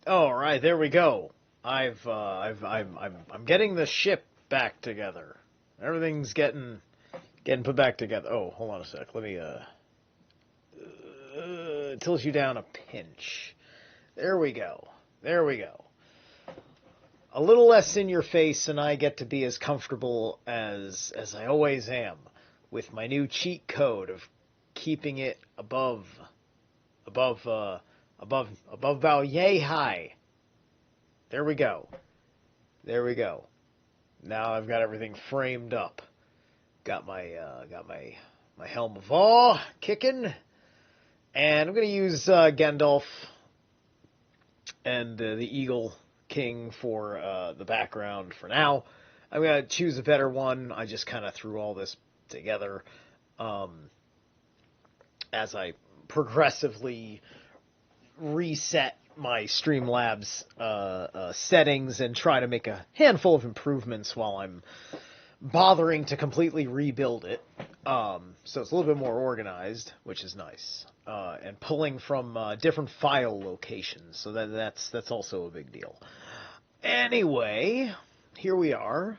All right, there we go. I'm getting the ship back together. Everything's getting put back together. Oh, hold on a sec. Let me it tilts you down a pinch. There we go. There we go. A little less in your face, and I get to be as comfortable as I always am with my new cheat code of keeping it above about yay high. There we go. There we go. Now I've got everything framed up. Got my helm of awe kicking, and I'm gonna use Gandalf and the Eagle King for the background for now. I'm gonna choose a better one. I just kind of threw all this together as I progressively reset my Streamlabs settings and try to make a handful of improvements while I'm bothering to completely rebuild it. So it's a little bit more organized, which is nice. And pulling from different file locations, so that's also a big deal. Anyway, here we are.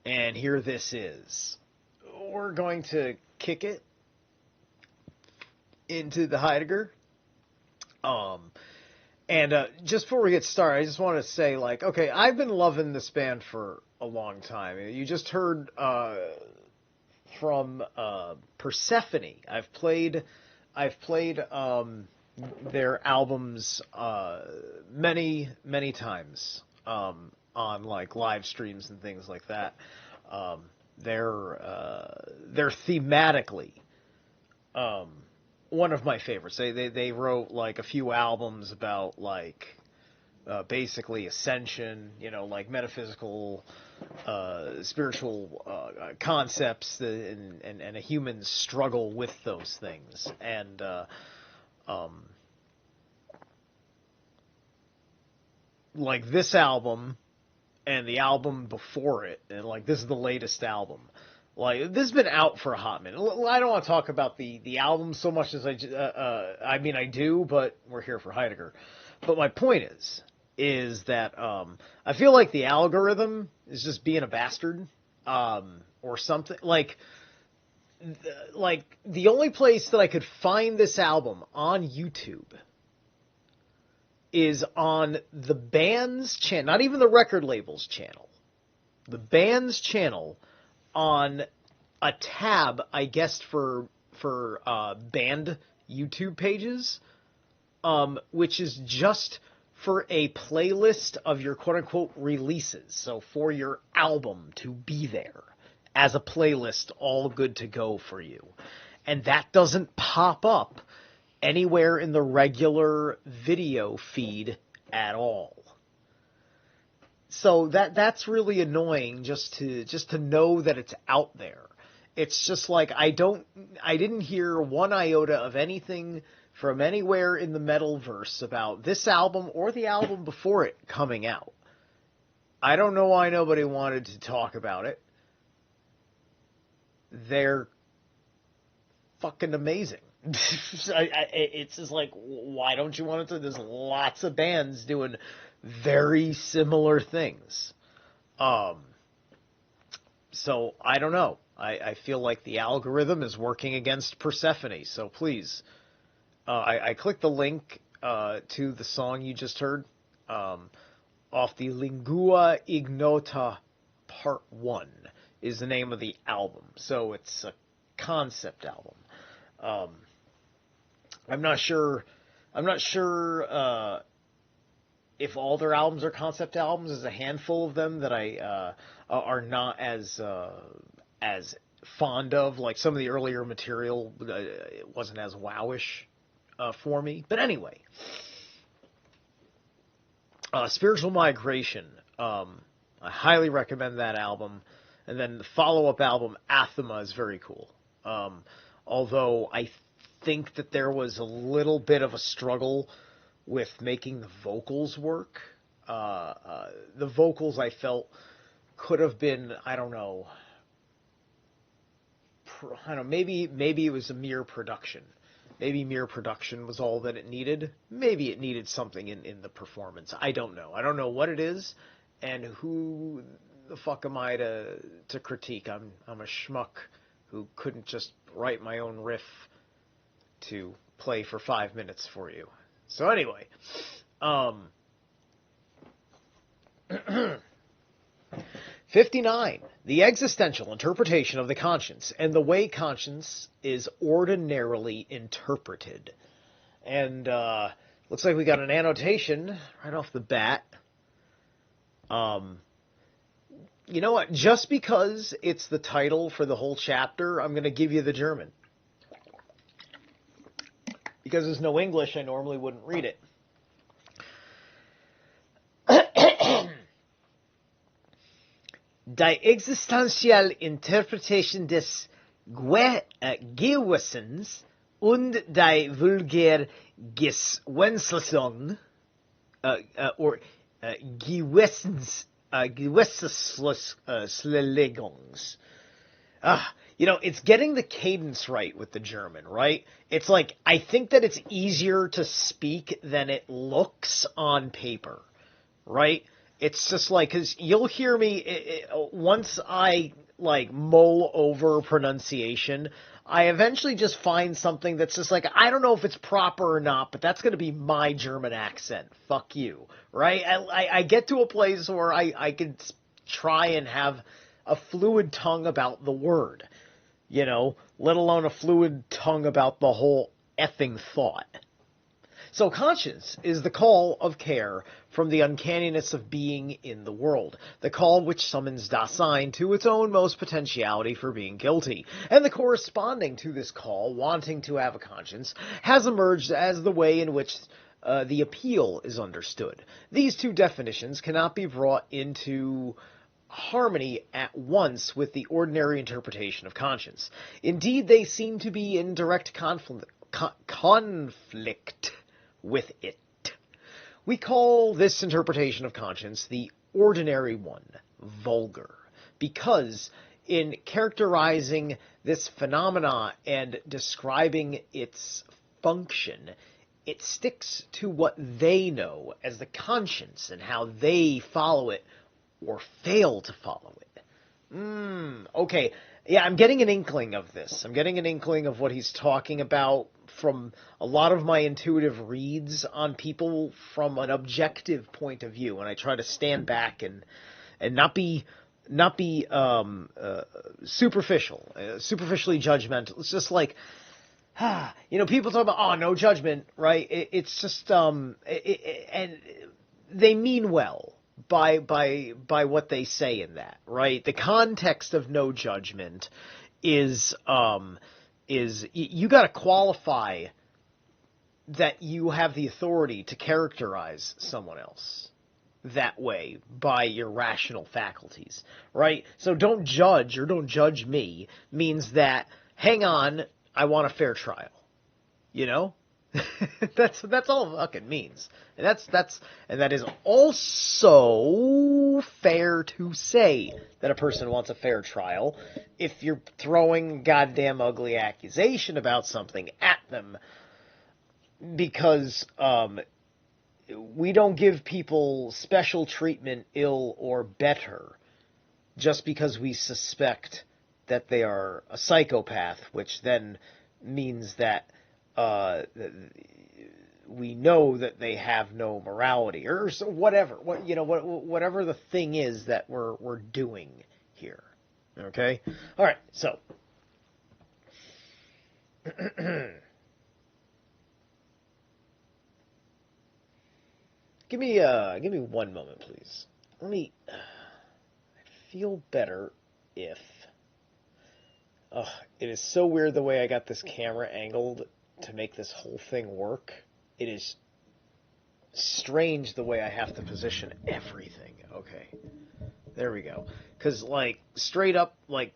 And here this is. We're going to kick it into the Heidegger. Just before we get started, I just want to say, like, okay, I've been loving this band for a long time. You just heard from Persephone. I've played their albums many times on like live streams and things like that. They're thematically one of my favorites. They wrote like a few albums about like basically ascension, like metaphysical, spiritual concepts and a human struggle with those things. And like this album and the album before it, and like this is the latest album. Like, this has been out for a hot minute. I don't want to talk about the album so much as I mean, I do, but we're here for Heidegger. But my point is that I feel like the algorithm is just being a bastard, or something. Like the only place that I could find this album on YouTube is on the band's channel, not even the record label's channel. The band's channel on a tab, I guessed, for band YouTube pages, which is just for a playlist of your quote-unquote releases. So for your album to be there as a playlist, all good to go for you. And that doesn't pop up anywhere in the regular video feed at all. So that's really annoying just to know that it's out there. It's just like I didn't hear one iota of anything from anywhere in the metalverse about this album or the album before it coming out. I don't know why nobody wanted to talk about it. They're fucking amazing. It's just like, why don't you want to? There's lots of bands doing very similar things. So I don't know. I feel like the algorithm is working against Persephone. So please, I clicked the link to the song you just heard off the Lingua Ignota Part 1 is the name of the album. So it's a concept album. I'm not sure if all their albums are concept albums. There's a handful of them that I are not as fond of. Like some of the earlier material, it wasn't as wowish for me. But anyway, Spiritual Migration. I highly recommend that album. And then the follow-up album, Athema, is very cool. Although I think that there was a little bit of a struggle with making the vocals work. The vocals, I felt, could have been, I don't know, maybe it was a mere production. Maybe mere production was all that it needed. Maybe it needed something in the performance. I don't know. I don't know what it is, and who the fuck am I to critique? I'm a schmuck who couldn't just write my own riff to play for 5 minutes for you. So anyway, 59. The existential interpretation of the conscience and the way conscience is ordinarily interpreted. And looks like we got an annotation right off the bat. You know what? Just because it's the title for the whole chapter, I'm going to give you the German. Because there's no English, I normally wouldn't read it. Die existentielle Interpretation des Gewissens und die vulgär Gewissenslegung or Gewissenslegungs. You know, it's getting the cadence right with the German, right? It's like, I think that it's easier to speak than it looks on paper, right? It's just like, because you'll hear me, once I, like, mull over pronunciation, I eventually just find something that's just like, I don't know if it's proper or not, but that's going to be my German accent. Fuck you, right? I get to a place where I can try and have a fluid tongue about the word, you know, let alone a fluid tongue about the whole effing thought. So conscience is the call of care from the uncanniness of being in the world, the call which summons Dasein to its own most potentiality for being guilty, and the corresponding to this call, wanting to have a conscience, has emerged as the way in which the appeal is understood. These two definitions cannot be brought into harmony at once with the ordinary interpretation of conscience. Indeed, they seem to be in direct conflict with it. We call this interpretation of conscience the ordinary one, vulgar, because in characterizing this phenomena and describing its function, it sticks to what they know as the conscience and how they follow it or fail to follow it. Okay. Yeah, I'm getting an inkling of this. I'm getting an inkling of what he's talking about from a lot of my intuitive reads on people from an objective point of view. And I try to stand back and not be superficial, superficially judgmental. It's just like, you know, people talk about, oh, no judgment, right? It's just, and they mean well by what they say in that, right? The context of no judgment is you got to qualify that you have the authority to characterize someone else that way by your rational faculties, right? So don't judge or don't judge me means that, hang on, I want a fair trial, you know? that's all it fucking means. And that is also fair to say that a person wants a fair trial if you're throwing goddamn ugly accusation about something at them, because we don't give people special treatment, ill or better, just because we suspect that they are a psychopath, which then means that we know that they have no morality or whatever. Whatever the thing is that we're doing here. Okay. All right. So. Give me 1 moment, please. I feel better if. It is so weird the way I got this camera angled to make this whole thing work. It is strange the way I have to position everything. Okay. There we go. Because, like, straight up, like,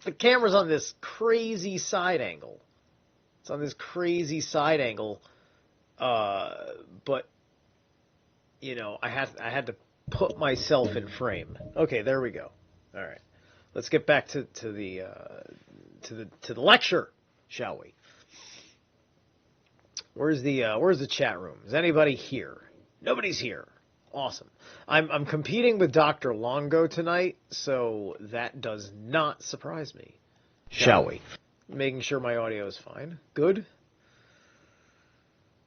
the camera's on this crazy side angle. It's on this crazy side angle. But, you know, I had to put myself in frame. Okay, there we go. All right. Let's get back to the lecture, shall we? Where's the chat room? Is anybody here? Nobody's here. Awesome. I'm competing with Dr. Longo tonight, so that does not surprise me. Shall we? Making sure my audio is fine. Good.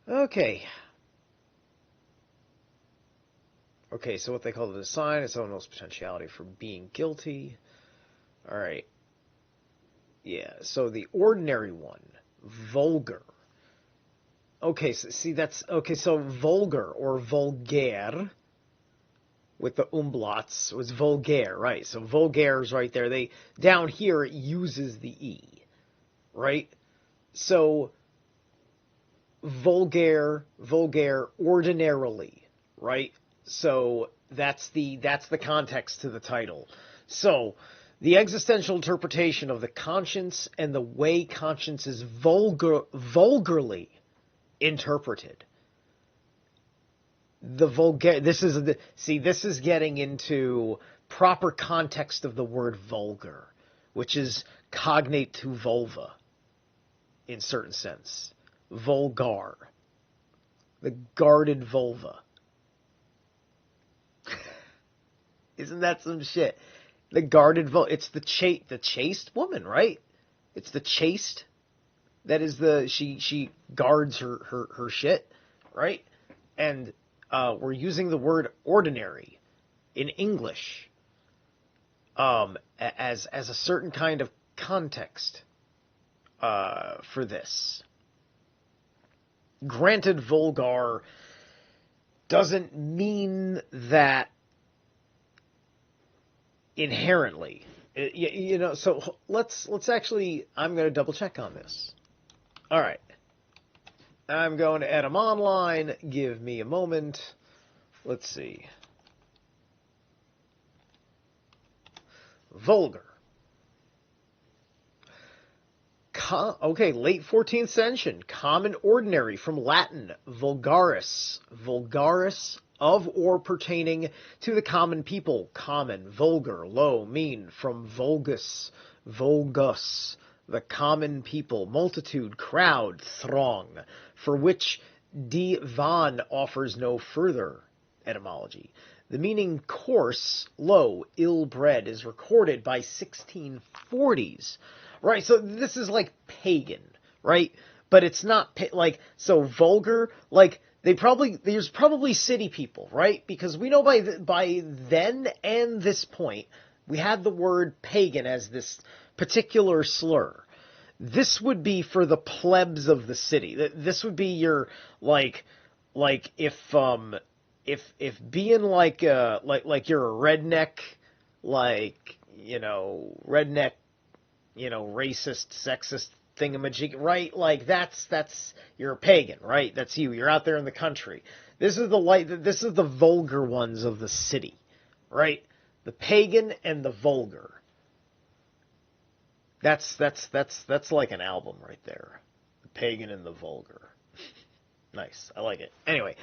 Okay. Okay, so what they call the sign is someone else's potentiality for being guilty. All right. Yeah, so the ordinary one, vulgar. Okay, so see that's okay. So vulgar or vulgaire with the umlauts was vulgaire, right? So vulgaire is right there. They down here it uses the e, right? So vulgaire, ordinarily, right? So that's the context to the title. So the existential interpretation of the conscience and the way conscience is vulgarly interpreted. The vulgar. This is getting into proper context of the word vulgar, which is cognate to vulva, in certain sense. Vulgar, the guarded vulva. Isn't that some shit? The guarded vulva. It's the chaste woman, right? It's the chaste. That is she guards her shit, right? And we're using the word ordinary in English as a certain kind of context for this. Granted, vulgar doesn't mean that inherently. You know, so let's actually, I'm going to double check on this. All right. I'm going to Edam Online. Give me a moment. Let's see. Vulgar. Okay, late 14th century. Common ordinary from Latin. Vulgaris. Vulgaris, of or pertaining to the common people. Common, vulgar, low, mean. From vulgus. Vulgus. The common people, multitude, crowd, throng, for which D. Van offers no further etymology. The meaning coarse, low, ill-bred is recorded by 1640s. Right, so this is like pagan, right? But it's not, so vulgar, there's probably city people, right? Because we know by then and this point, we had the word pagan as this particular slur. This would be for the plebs of the city. This would be your if being like you're a redneck, redneck, racist, sexist thingamajig, right? Like that's you're a pagan, right? That's you. You're out there in the country. This is the vulgar ones of the city, right? The pagan and the vulgar. That's like an album right there. The Pagan and the Vulgar. Nice. I like it. Anyway,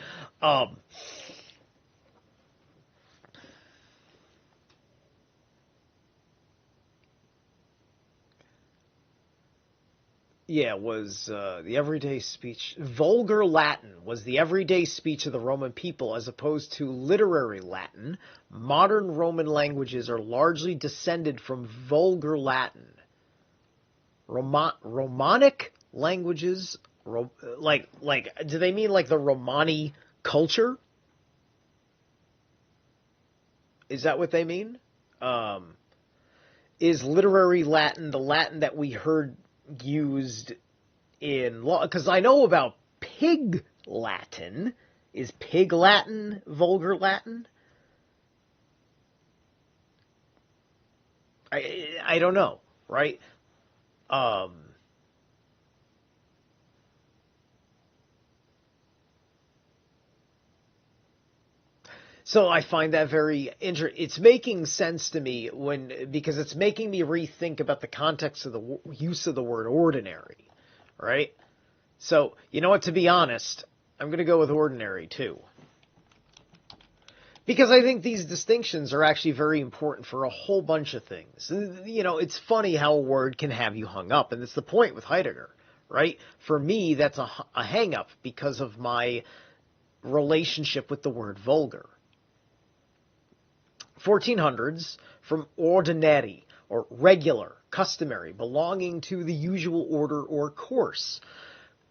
was the everyday speech. Vulgar Latin was the everyday speech of the Roman people as opposed to literary Latin. Modern Roman languages are largely descended from vulgar Latin. Romanic languages, do they mean like the Romani culture? Is that what they mean? Is literary Latin the Latin that we heard used in law? Because I know about Pig Latin. Is Pig Latin vulgar Latin? I don't know, right? So I find that very interesting. It's making sense to me because it's making me rethink about the context of the use of the word ordinary, right? So, you know what, to be honest, I'm going to go with ordinary too. Because I think these distinctions are actually very important for a whole bunch of things. It's funny how a word can have you hung up, and it's the point with Heidegger, right? For me, that's a hang-up because of my relationship with the word vulgar. 1400s, from ordinary, or regular, customary, belonging to the usual order or course,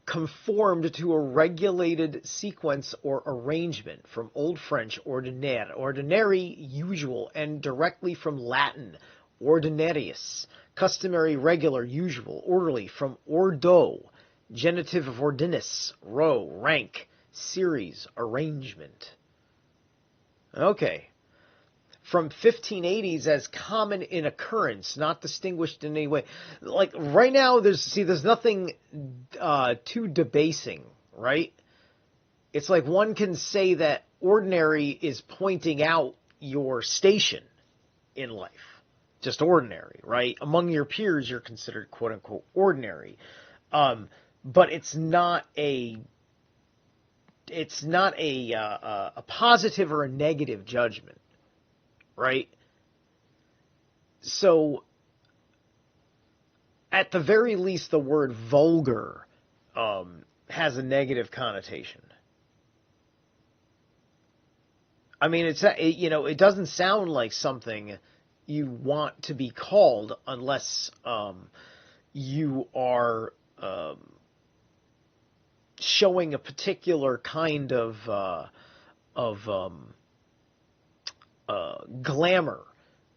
conformed to a regulated sequence or arrangement, from Old French ordinaire, ordinary, usual, and directly from Latin ordinarius, customary, regular, usual, orderly, from ordo, genitive of ordinus, row, rank, series, arrangement. Okay. From 1580s as common in occurrence, not distinguished in any way. Like, right now, there's nothing too debasing, right? It's like one can say that ordinary is pointing out your station in life. Just ordinary, right? Among your peers, you're considered quote-unquote ordinary. But it's not a positive or a negative judgment. Right? So, at the very least, the word vulgar has a negative connotation. I mean, it doesn't sound like something you want to be called unless you are showing a particular kind of glamour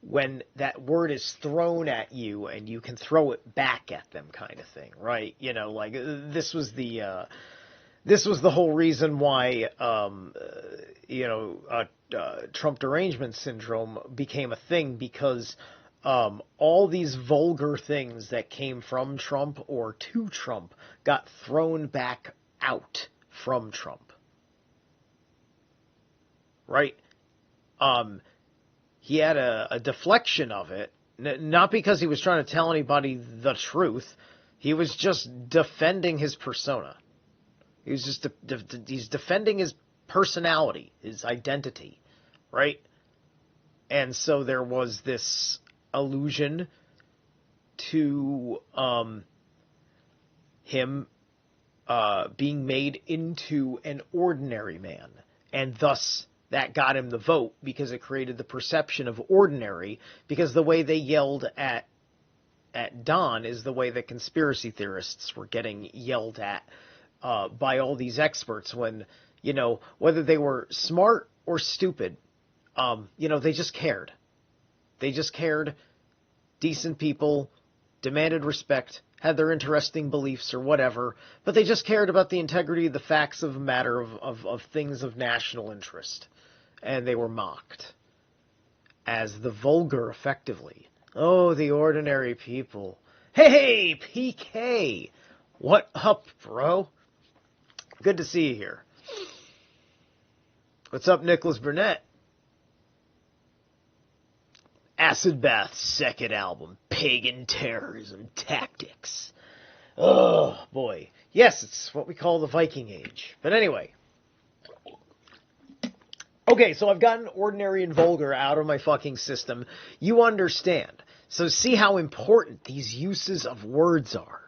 when that word is thrown at you and you can throw it back at them, kind of thing, right? Like this was the whole reason why Trump derangement syndrome became a thing, because all these vulgar things that came from Trump or to Trump got thrown back out from Trump, right? He had a deflection of it, not because he was trying to tell anybody the truth. He was just defending his persona. He was just he's defending his personality, his identity, right? And so there was this allusion to him being made into an ordinary man, and thus that got him the vote, because it created the perception of ordinary, because the way they yelled at Don is the way that conspiracy theorists were getting yelled at by all these experts when, whether they were smart or stupid, they just cared. They just cared. Decent people, demanded respect, had their interesting beliefs or whatever, but they just cared about the integrity of the facts of a matter of things of national interest. And they were mocked as the vulgar, effectively. Oh, the ordinary people. Hey, PK! What up, bro? Good to see you here. What's up, Nicholas Burnett? Acid Bath's second album, Pagan Terrorism Tactics. Oh, boy. Yes, it's what we call the Viking Age. But anyway. Okay, so I've gotten ordinary and vulgar out of my fucking system. You understand. So see how important these uses of words are.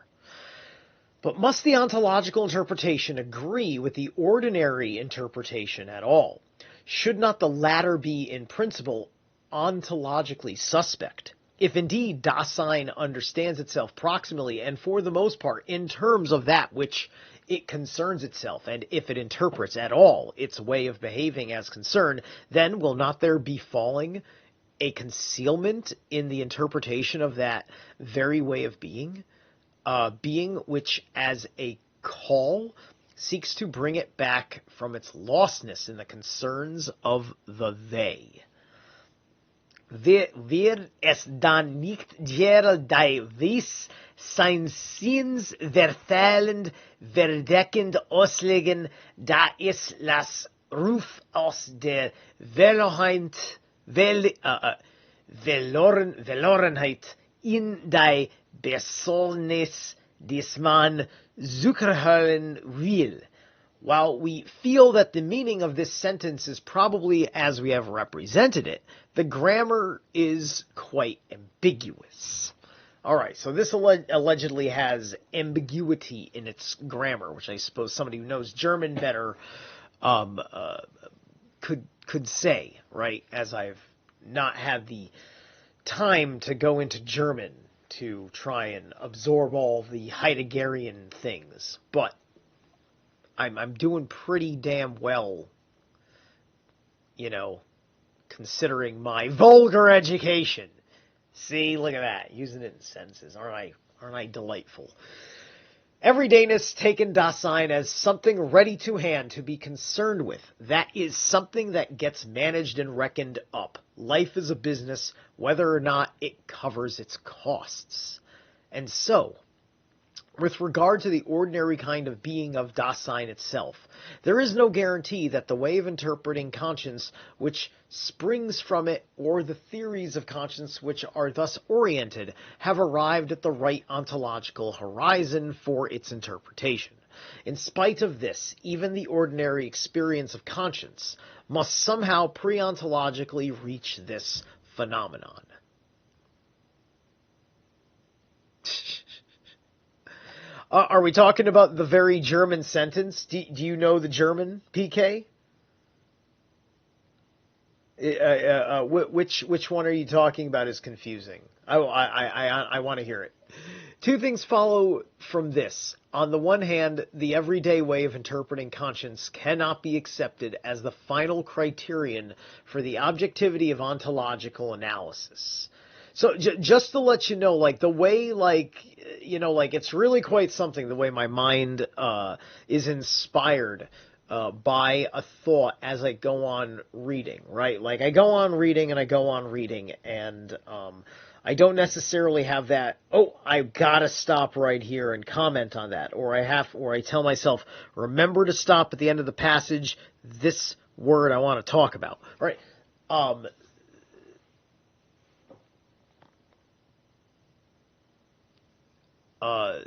But must the ontological interpretation agree with the ordinary interpretation at all? Should not the latter be, in principle, ontologically suspect? If indeed Dasein understands itself proximally and for the most part in terms of that which it concerns itself, and if it interprets at all its way of behaving as concerned, then will not there be falling a concealment in the interpretation of that very way of being? Being which, as a call, seeks to bring it back from its lostness in the concerns of the they. Wir es dann nicht geraldei wiss, sein Sins verfehlend, verdeckend auslegen, da es las Ruf aus der Verlorenheit in die Besorgnis des man sucherhören will. While we feel that the meaning of this sentence is probably as we have represented it, the grammar is quite ambiguous. All right, so this allegedly has ambiguity in its grammar, which I suppose somebody who knows German better could say, right? As I've not had the time to go into German to try and absorb all the Heideggerian things, but I'm doing pretty damn well, considering my vulgar education. See, look at that, using it in sentences. Aren't I delightful? Everydayness taken Dasein as something ready to hand to be concerned with. That is something that gets managed and reckoned up. Life is a business, whether or not it covers its costs. And so, with regard to the ordinary kind of being of Dasein itself, there is no guarantee that the way of interpreting conscience which springs from it, or the theories of conscience which are thus oriented, have arrived at the right ontological horizon for its interpretation. In spite of this, even the ordinary experience of conscience must somehow pre-ontologically reach this phenomenon. Are we talking about the very German sentence? Do you know the German, PK? Which one are you talking about is confusing? I want to hear it. Two things follow from this. On the one hand, the everyday way of interpreting conscience cannot be accepted as the final criterion for the objectivity of ontological analysis. So just to let you know, the way, it's really quite something, the way my mind is inspired by a thought as I go on reading, right? I go on reading and I go on reading, and I don't necessarily have that, I've got to stop right here and comment on that, or I tell myself, remember to stop at the end of the passage, this word I want to talk about, right?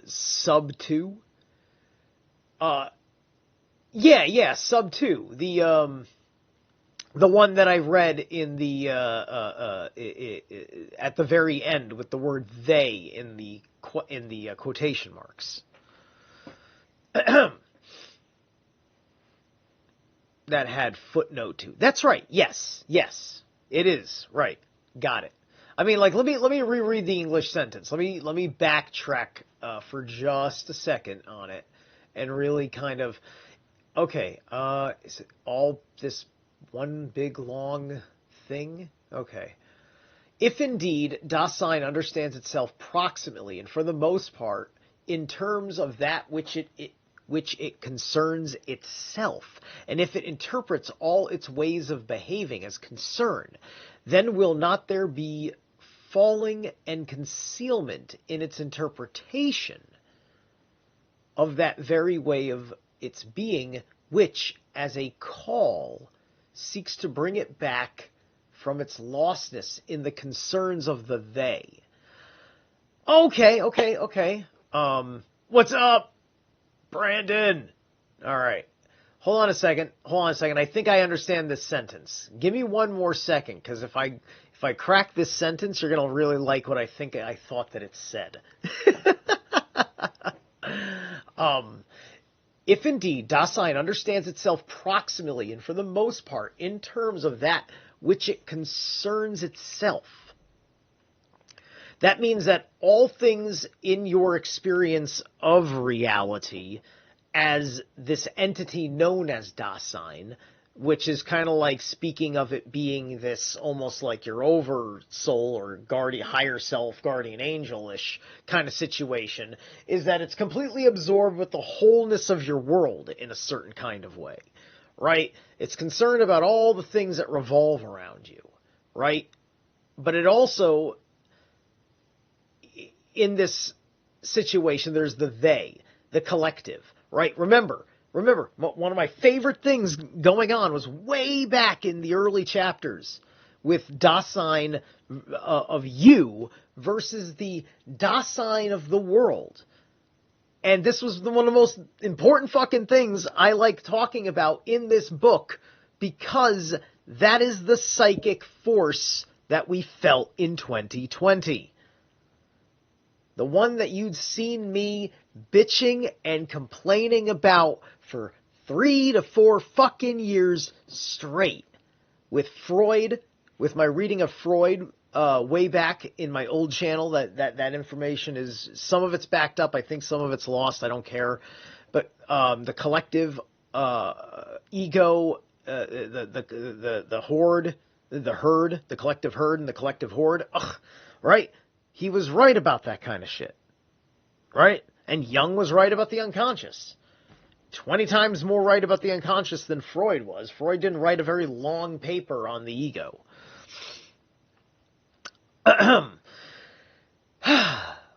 Sub 2. Sub 2. The one that I read in the at the very end with the word they in the quotation marks. That had footnote 2. That's right. Yes, it is right. Got it. I mean, let me reread the English sentence. Let me backtrack for just a second on it, and really kind of, okay. Is it all this one big long thing? Okay. If indeed Dasein understands itself proximately and for the most part in terms of that which it concerns itself, and if it interprets all its ways of behaving as concern, then will not there be falling and concealment in its interpretation of that very way of its being, which, as a call, seeks to bring it back from its lostness in the concerns of the they. Okay. What's up, Brandon? All right. Hold on a second. I think I understand this sentence. Give me one more second, because if I crack this sentence, you're going to really like what I thought that it said. If indeed Dasein understands itself proximally and for the most part in terms of that which it concerns itself, that means that all things in your experience of reality as this entity known as Dasein, which is kind of like speaking of it being this almost like your over soul or guardian, higher self, guardian angel-ish kind of situation, is that it's completely absorbed with the wholeness of your world in a certain kind of way, right? It's concerned about all the things that revolve around you, right? But it also, in this situation, there's the they, the collective, right? Remember, one of my favorite things going on was way back in the early chapters with Dasein of you versus the Dasein of the world. And this was one of the most important fucking things I like talking about in this book, because that is the psychic force that we felt in 2020. The one that you'd seen me bitching and complaining about for 3 to 4 fucking years straight. With Freud, with my reading of Freud way back in my old channel, that information is, some of it's backed up, I think some of it's lost, I don't care. But the collective ego, the horde, the herd, the collective herd and the collective horde, right? He was right about that kind of shit, right? And Jung was right about the unconscious. 20 times more right about the unconscious than Freud was. Freud didn't write a very long paper on the ego.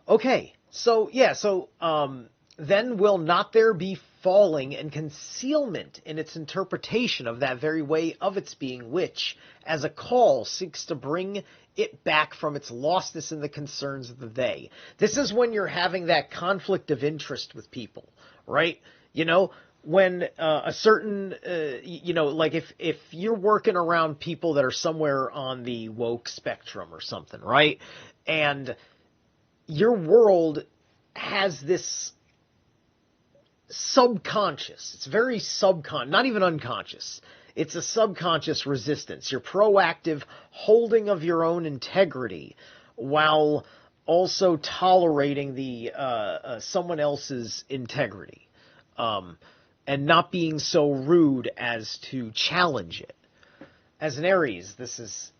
Okay, so yeah, then will not there be falling and concealment in its interpretation of that very way of its being, which, as a call, seeks to bring it back from its lostness in the concerns of the they. This is when you're having that conflict of interest with people, right? You know, when a certain, like if you're working around people that are somewhere on the woke spectrum or something, right? And your world has this subconscious, it's very not even unconscious. It's a subconscious resistance. Your proactive holding of your own integrity while also tolerating the someone else's integrity, and not being so rude as to challenge it. As an Aries, this is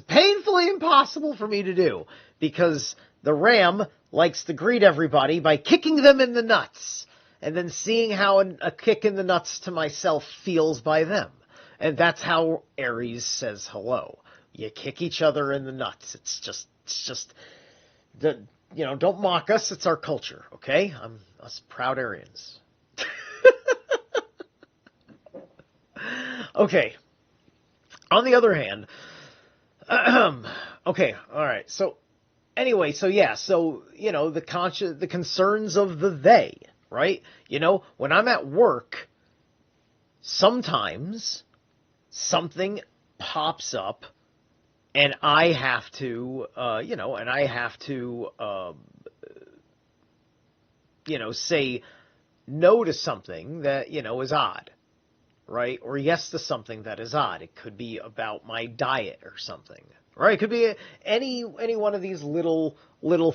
painfully impossible for me to do, because the Ram likes to greet everybody by kicking them in the nuts, and then seeing how a kick in the nuts to myself feels by them. And that's how Aries says hello. You kick each other in the nuts. It's just, don't mock us. It's our culture, okay? I'm us proud Aryans. Okay. On the other hand, okay, all right. So anyway, the concerns of the they, right? When I'm at work, sometimes something pops up and I have to, say no to something that, is odd, right? Or yes to something that is odd. It could be about my diet or something, right? It could be any one of these little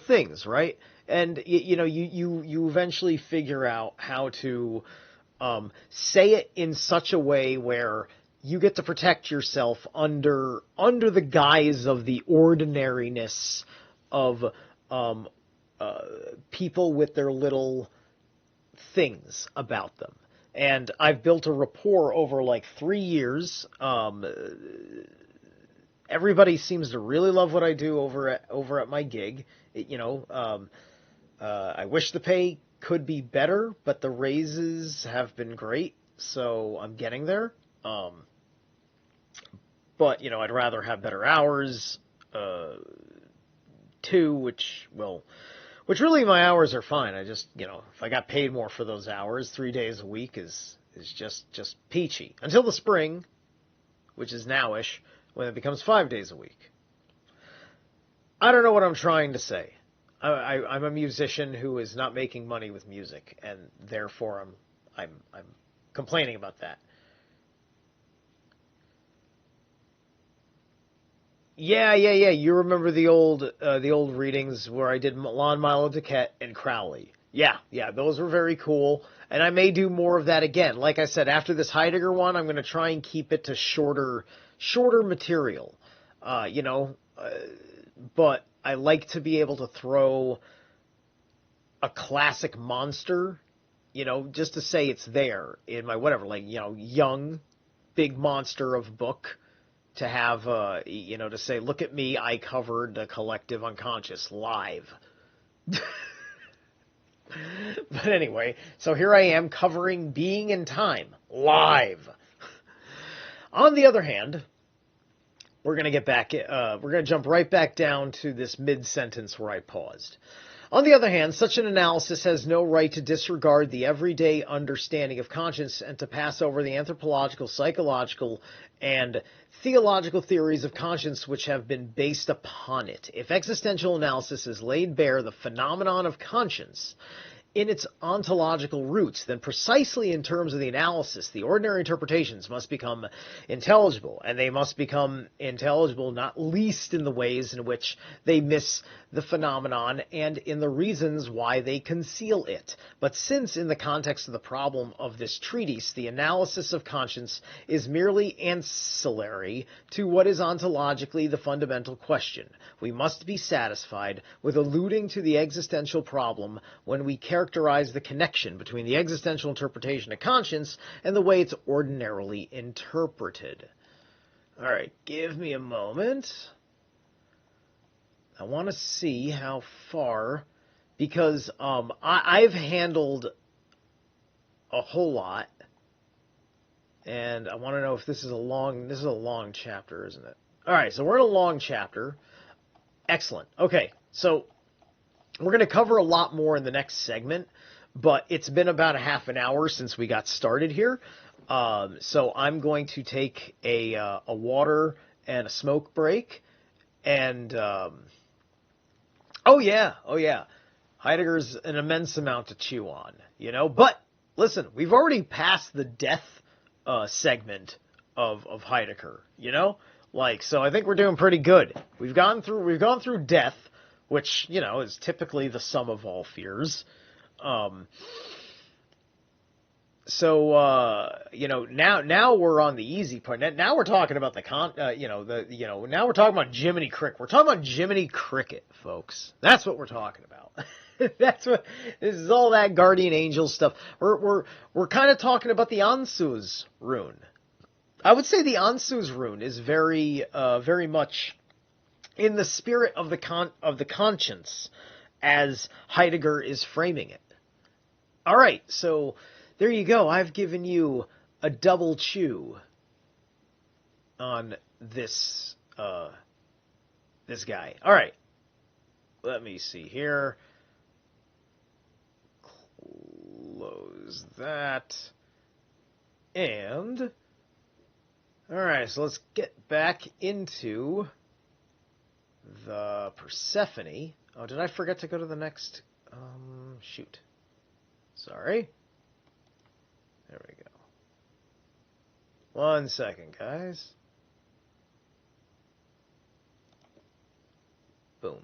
things, right? And you eventually figure out how to say it in such a way where you get to protect yourself under the guise of the ordinariness of people with their little things about them. And I've built a rapport over like 3 years. Everybody seems to really love what I do over at my gig. I wish the pay could be better, but the raises have been great, so I'm getting there. But I'd rather have better hours too, which really my hours are fine. I just, if I got paid more for those hours, 3 days a week is just peachy. Until the spring, which is nowish, when it becomes 5 days a week. I don't know what I'm trying to say. I'm a musician who is not making money with music, and therefore I'm complaining about that. Yeah. You remember the old readings where I did Lon Milo DeQuette and Crowley. Yeah. Those were very cool, and I may do more of that again. Like I said, after this Heidegger one, I'm going to try and keep it to shorter material. But I like to be able to throw a classic monster, just to say it's there in my whatever, like young, big monster of book. To have, to say, look at me, I covered the collective unconscious live. But anyway, so here I am covering Being in Time live. On the other hand, we're going to jump right back down to this mid-sentence where I paused. On the other hand, such an analysis has no right to disregard the everyday understanding of conscience and to pass over the anthropological, psychological, and theological theories of conscience which have been based upon it. If existential analysis has laid bare the phenomenon of conscience in its ontological roots, then precisely in terms of the analysis, the ordinary interpretations must become intelligible, and they must become intelligible not least in the ways in which they miss the phenomenon and in the reasons why they conceal it. But since, in the context of the problem of this treatise, the analysis of conscience is merely ancillary to what is ontologically the fundamental question, we must be satisfied with alluding to the existential problem when we characterize the connection between the existential interpretation of conscience and the way it's ordinarily interpreted. All right, give me a moment. I want to see how far, because I've handled a whole lot, and I want to know if this is a long chapter, isn't it? All right, so we're in a long chapter. Excellent. Okay, so we're going to cover a lot more in the next segment, but it's been about a half an hour since we got started here. So I'm going to take a water and a smoke break. And, oh yeah. Heidegger's an immense amount to chew on, you know. But listen, we've already passed the death segment of Heidegger, you know. Like, so I think we're doing pretty good. We've gone through death, which, you know, is typically the sum of all fears. You know, now we're on the easy part. Now we're talking about now we're talking about Jiminy Cricket. We're talking about Jiminy Cricket, folks. That's what we're talking about. This is all that guardian angel stuff. We're kind of talking about the Ansuz rune. I would say the Ansuz rune is very much in the spirit of the conscience as Heidegger is framing it. All right, so there you go. I've given you a double chew on this guy. All right, let me see here. Close that. And all right, so let's get back into the Persephone. Oh, did I forget to go to the next? Shoot. Sorry. There we go. 1 second, guys. Boom.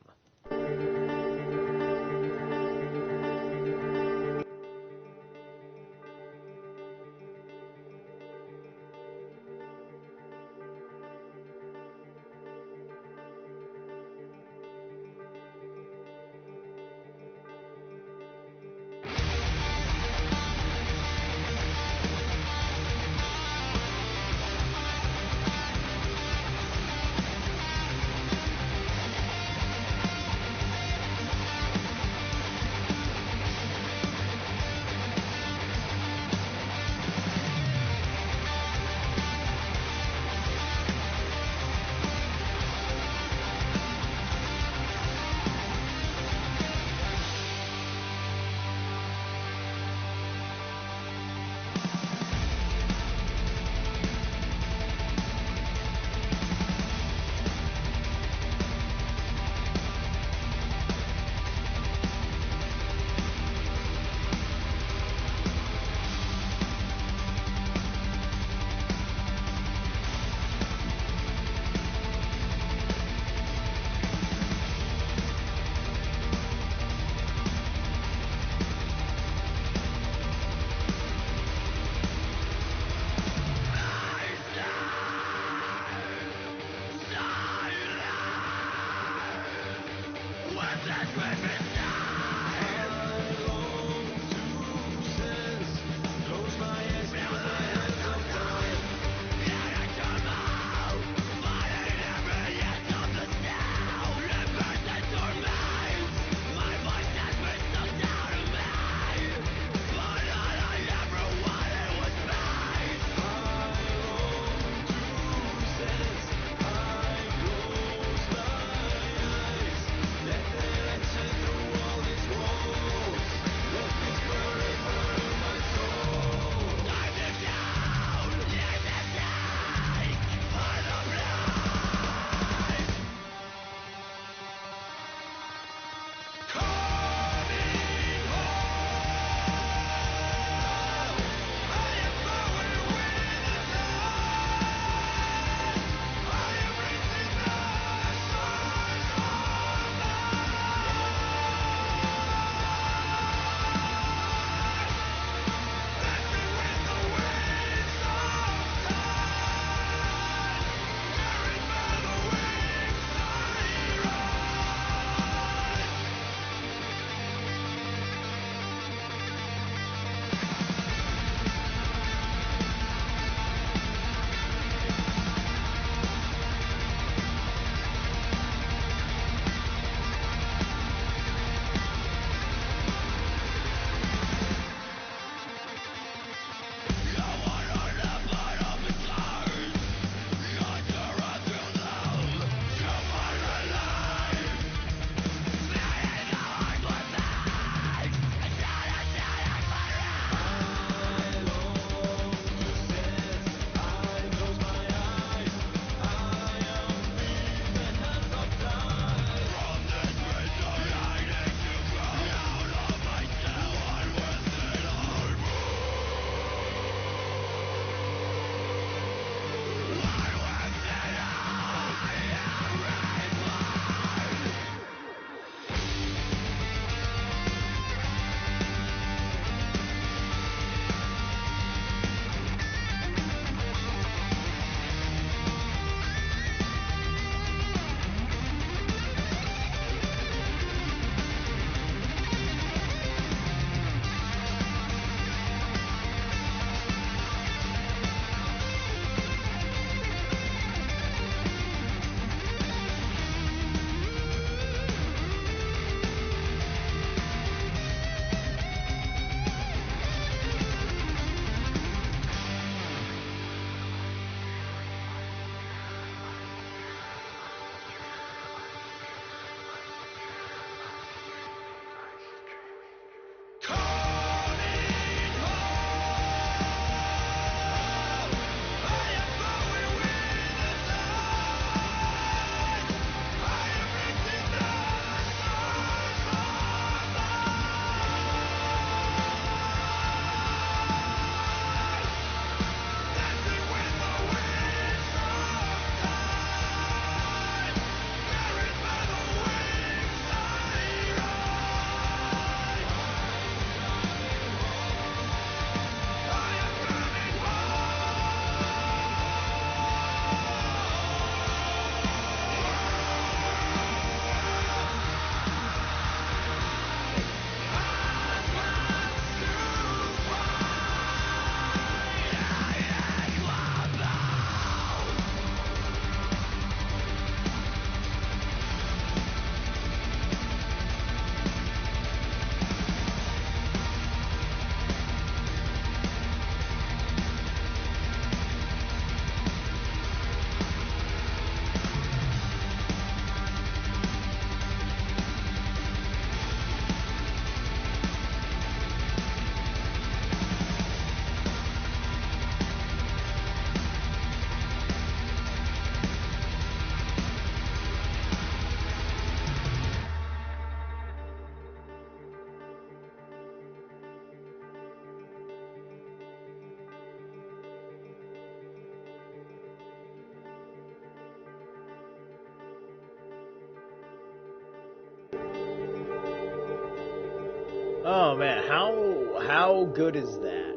Oh man, how good is that?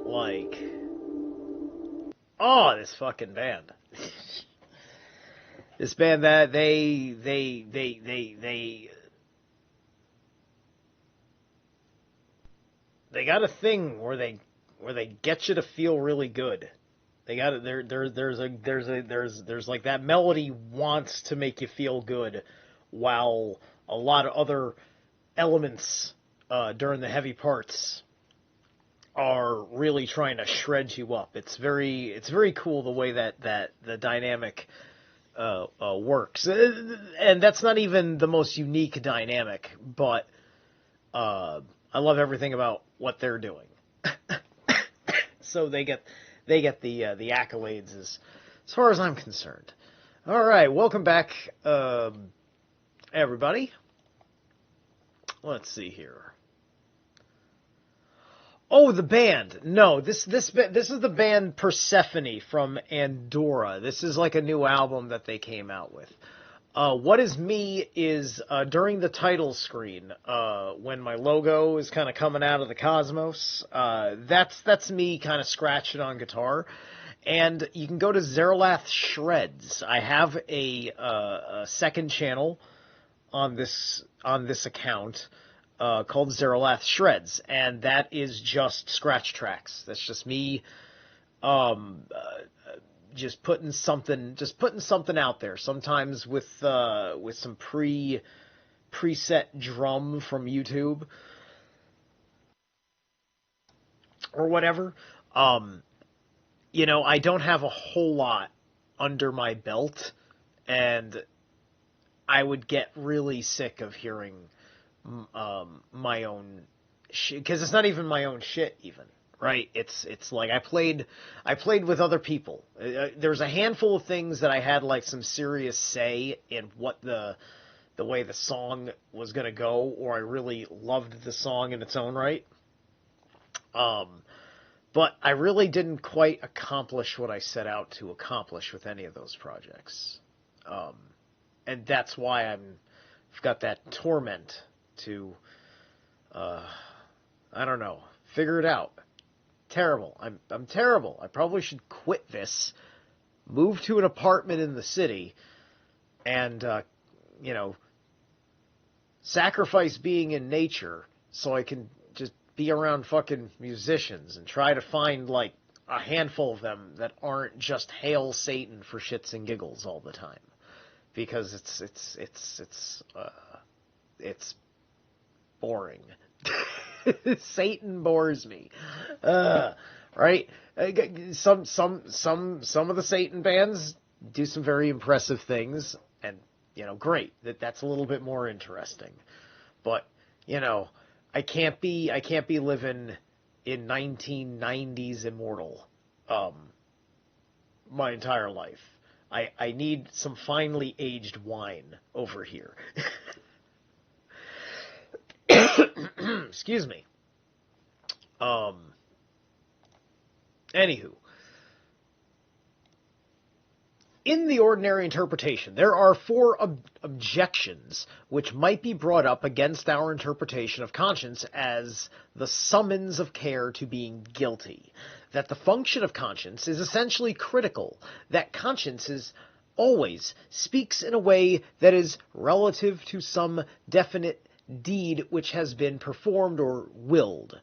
Like, oh, this fucking band. This band that they got a thing where they get you to feel really good. They got it. There's like that melody wants to make you feel good, while a lot of other elements during the heavy parts are really trying to shred you up. It's very cool the way that the dynamic works, and that's not even the most unique dynamic, but I love everything about what they're doing. So they get the accolades as far as I'm concerned. All right, welcome back, everybody. Let's see here. Oh, the band. No, this is the band Persephone from Andorra. This is like a new album that they came out with. What Is Me is during the title screen, when my logo is kind of coming out of the cosmos. That's me kind of scratching on guitar. And you can go to Zerilath Shreds. I have a second channel on this account called Zerilath Shreds, and that is just scratch tracks. That's just me just putting something out there. Sometimes with some preset drum from YouTube or whatever. You know, I don't have a whole lot under my belt, and I would get really sick of hearing my own shit, because it's not even my own shit even. Right, it's like I played with other people. There's a handful of things that I had like some serious say in what the way the song was gonna go, or I really loved the song in its own right. But I really didn't quite accomplish what I set out to accomplish with any of those projects, and that's why I've got that torment to I don't know, figure it out. Terrible. I'm terrible. I probably should quit this, move to an apartment in the city, and sacrifice being in nature so I can just be around fucking musicians and try to find like a handful of them that aren't just hail Satan for shits and giggles all the time, because it's boring. Satan bores me, right? Some of the Satan bands do some very impressive things, and great. That's a little bit more interesting. But I can't be living in 1990s Immortal my entire life. I need some finely aged wine over here. Excuse me. Anywho, in the ordinary interpretation, there are four objections which might be brought up against our interpretation of conscience as the summons of care to being guilty. That the function of conscience is essentially critical. That conscience is always speaks in a way that is relative to some definite deed which has been performed or willed.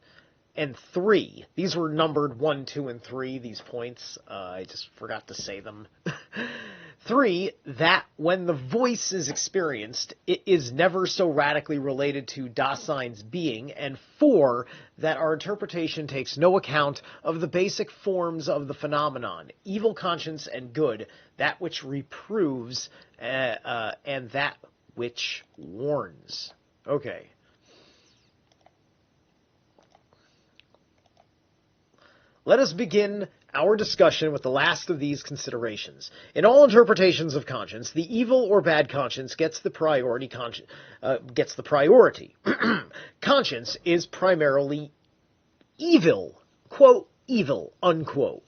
And 3, these were numbered 1, 2, and 3, these points. I just forgot to say them. 3, that when the voice is experienced, it is never so radically related to Dasein's being. And 4, that our interpretation takes no account of the basic forms of the phenomenon, evil conscience and good, that which reproves, and that which warns. Okay. Let us begin our discussion with the last of these considerations. In all interpretations of conscience, the evil or bad conscience gets the priority. Conscience is primarily evil, quote, evil, unquote.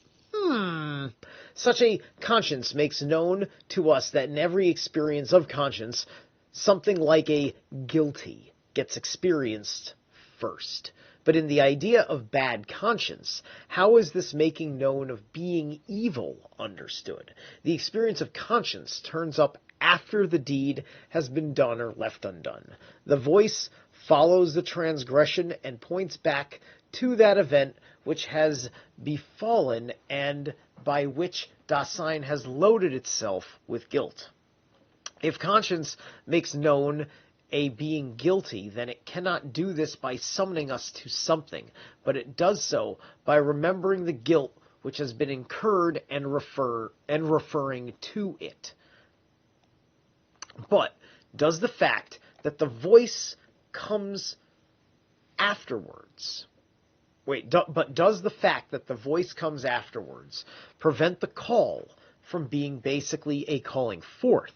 Such a conscience makes known to us that in every experience of conscience, something like a guilty gets experienced first. But in the idea of bad conscience, how is this making known of being evil understood? The experience of conscience turns up after the deed has been done or left undone. The voice follows the transgression and points back to that event which has befallen and by which Dasein has loaded itself with guilt. If conscience makes known a being guilty, then it cannot do this by summoning us to something, but it does so by remembering the guilt which has been incurred and referring to it. But does the fact that the voice comes afterwards does the fact that the voice comes afterwards prevent the call from being basically a calling forth?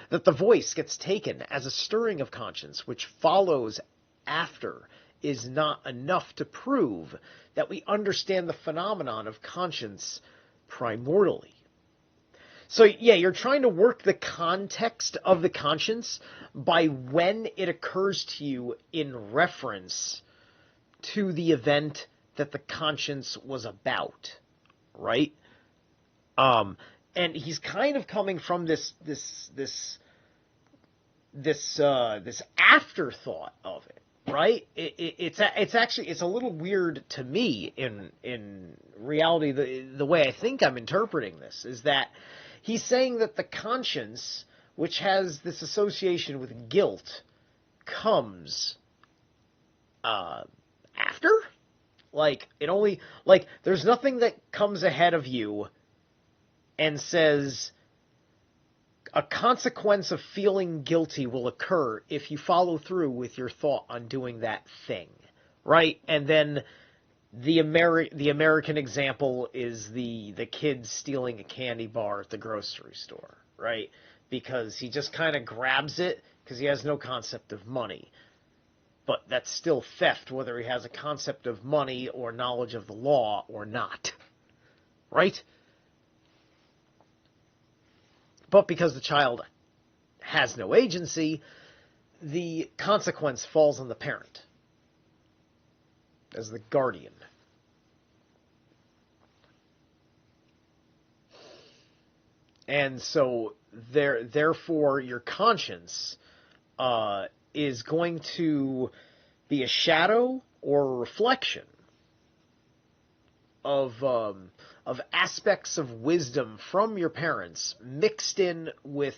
That the voice gets taken as a stirring of conscience which follows after is not enough to prove that we understand the phenomenon of conscience primordially. So yeah, you're trying to work the context of the conscience by when it occurs to you in reference to the event that the conscience was about, right? And he's kind of coming from this afterthought of it, right? It's actually a little weird to me in reality. The way I think I'm interpreting this is that he's saying that the conscience, which has this association with guilt, comes after? There's nothing that comes ahead of you and says a consequence of feeling guilty will occur if you follow through with your thought on doing that thing, right? And then the American example is the kid stealing a candy bar at the grocery store, right? Because he just kind of grabs it because he has no concept of money. But that's still theft, whether he has a concept of money or knowledge of the law or not. Right? But because the child has no agency, the consequence falls on the parent as the guardian. And so, therefore, your conscience is going to be a shadow or a reflection of aspects of wisdom from your parents mixed in with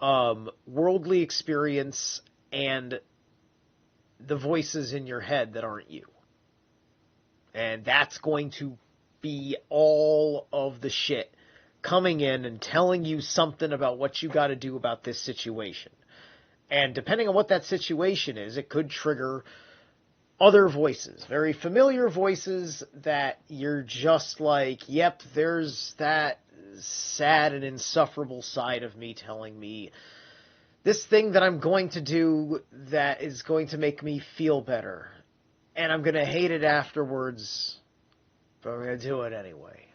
worldly experience and the voices in your head that aren't you. And that's going to be all of the shit coming in and telling you something about what you got to do about this situation. And depending on what that situation is, it could trigger other voices, very familiar voices that you're just like, yep, there's that sad and insufferable side of me telling me this thing that I'm going to do that is going to make me feel better. And I'm going to hate it afterwards, but I'm going to do it anyway.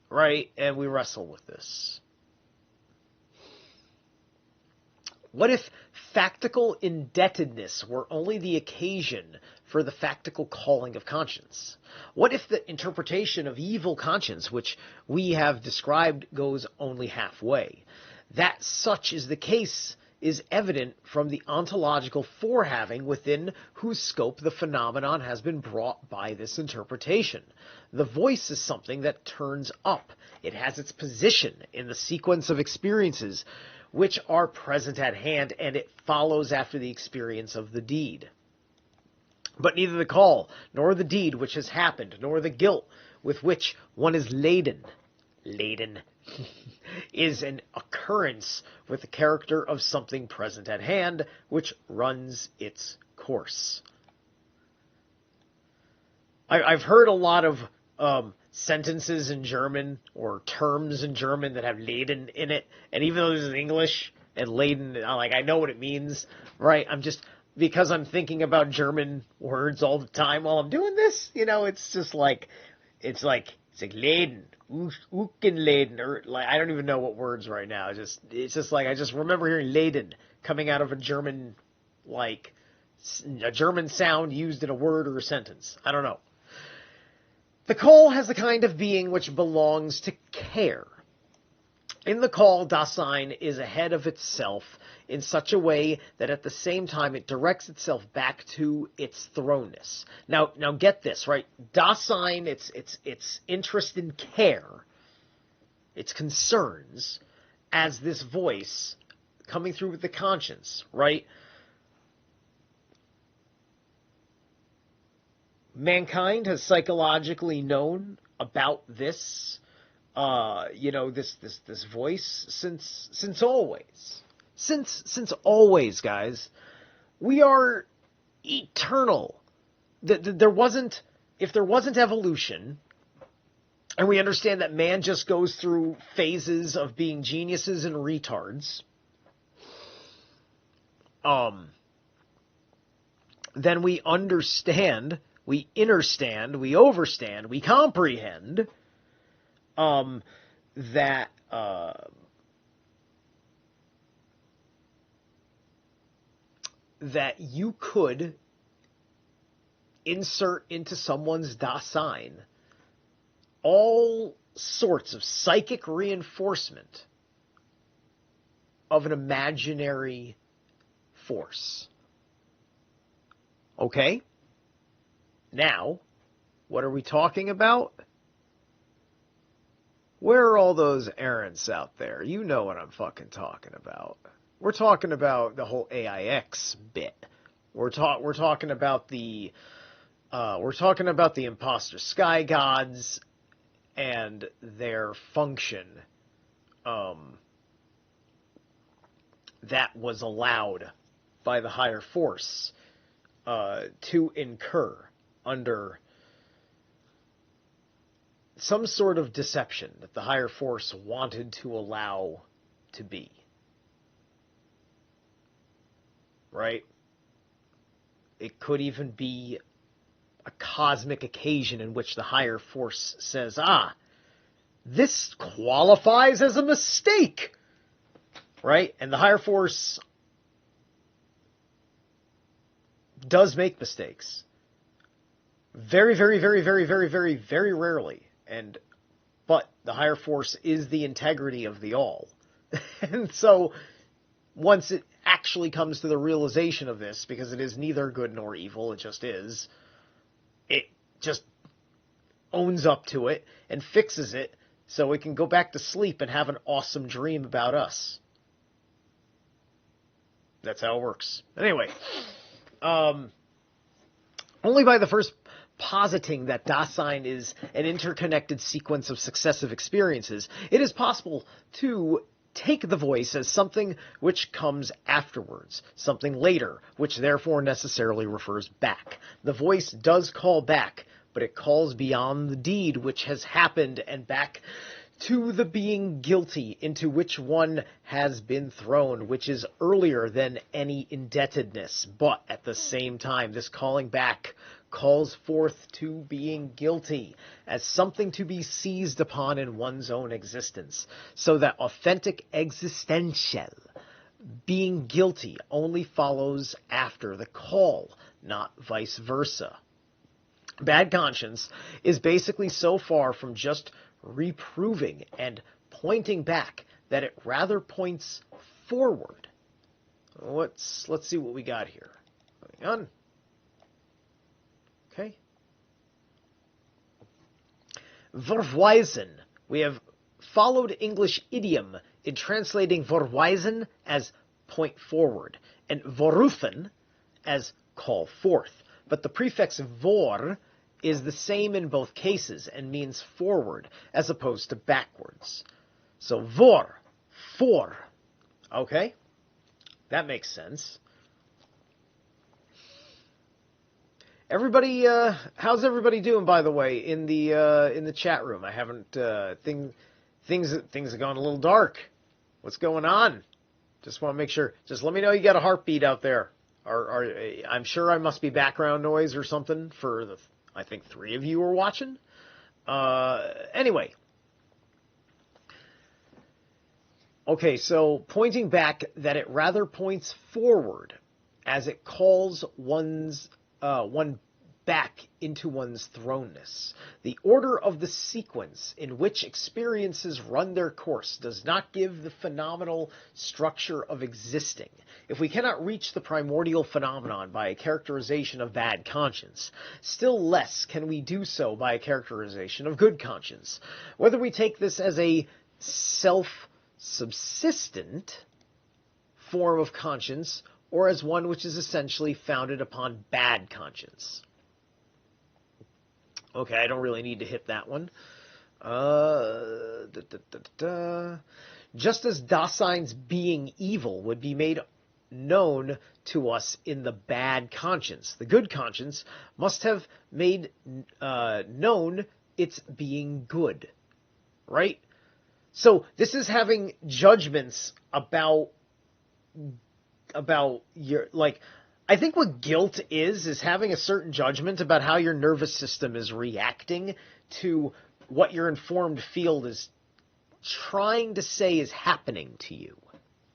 Right? And we wrestle with this. What if factical indebtedness were only the occasion for the factical calling of conscience? What if the interpretation of evil conscience, which we have described, goes only halfway? That such is the case is evident from the ontological forehaving within whose scope the phenomenon has been brought by this interpretation. The voice is something that turns up. It has its position in the sequence of experiences which are present at hand, and it follows after the experience of the deed. But neither the call, nor the deed which has happened, nor the guilt with which one is laden, is an occurrence with the character of something present at hand, which runs its course. I've heard a lot of sentences in German or terms in German that have Leden in it, and even though this is English and Leden, I know what it means, right? Because I'm thinking about German words all the time while I'm doing this, it's like Leden, Ukenleden, or I don't even know what words right now. It's just like I just remember hearing Leden coming out of a German a German sound used in a word or a sentence. I don't know. The call has the kind of being which belongs to care. In the call, Dasein is ahead of itself in such a way that at the same time it directs itself back to its thrownness. Now get this, right? Dasein, its interest in care, its concerns, as this voice coming through with the conscience, right? Mankind has psychologically known about this, this voice since always. Since always, guys. We are eternal. If there wasn't evolution, and we understand that man just goes through phases of being geniuses and retards, then we understand, we understand, we overstand, we comprehend that you could insert into someone's Dasein all sorts of psychic reinforcement of an imaginary force. Okay? Now, what are we talking about? Where are all those errands out there? You know what I'm fucking talking about. We're talking about the whole AIX bit. We're talking about the imposter sky gods and their function that was allowed by the higher force to incur under some sort of deception that the higher force wanted to allow to be. Right? It could even be a cosmic occasion in which the higher force says, this qualifies as a mistake. Right? And the higher force does make mistakes. Very, very, very, very, very, very, very rarely. But the higher force is the integrity of the all. And so, once it actually comes to the realization of this, because it is neither good nor evil, it just is, it just owns up to it and fixes it so it can go back to sleep and have an awesome dream about us. That's how it works. Anyway, only by the first positing that Dasein is an interconnected sequence of successive experiences, it is possible to take the voice as something which comes afterwards, something later, which therefore necessarily refers back. The voice does call back, but it calls beyond the deed which has happened and back to the being guilty into which one has been thrown, which is earlier than any indebtedness. But at the same time, this calling back calls forth to being guilty as something to be seized upon in one's own existence, so that authentic existential being guilty only follows after the call, not vice versa. Bad conscience is basically so far from just reproving and pointing back that it rather points forward. Let's see what we got here. Going on. Okay. Verweisen. We have followed English idiom in translating verweisen as point forward and vorrufen as call forth. But the prefix vor is the same in both cases and means forward as opposed to backwards. So vor, for. Okay? That makes sense. Everybody, how's everybody doing, by the way, in the chat room? I haven't things have gone a little dark. What's going on? Just want to make sure. Just let me know you got a heartbeat out there. I'm sure I must be background noise or something for the, I think 3 of you are watching. Anyway. Okay, so pointing back that it rather points forward as it calls one back into one's thrownness. The order of the sequence in which experiences run their course does not give the phenomenal structure of existing. If we cannot reach the primordial phenomenon by a characterization of bad conscience, still less can we do so by a characterization of good conscience. Whether we take this as a self-subsistent form of conscience or as one which is essentially founded upon bad conscience. Okay, I don't really need to hit that one. Just as Dasein's being evil would be made known to us in the bad conscience, the good conscience must have made known its being good, right? So this is having judgments about your, like, I think what guilt is having a certain judgment about how your nervous system is reacting to what your informed field is trying to say is happening to you,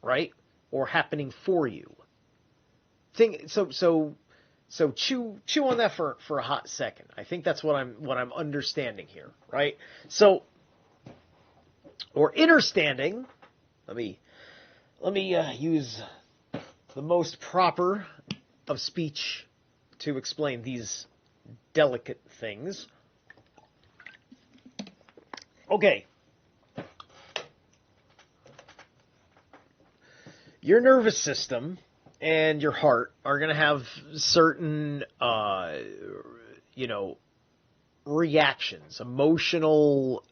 right? Or happening for you. So chew on that for a hot second. I think that's what I'm understanding here, right? So, or understanding. Let me use the most proper of speech to explain these delicate things. Okay. Your nervous system and your heart are going to have certain, reactions, emotional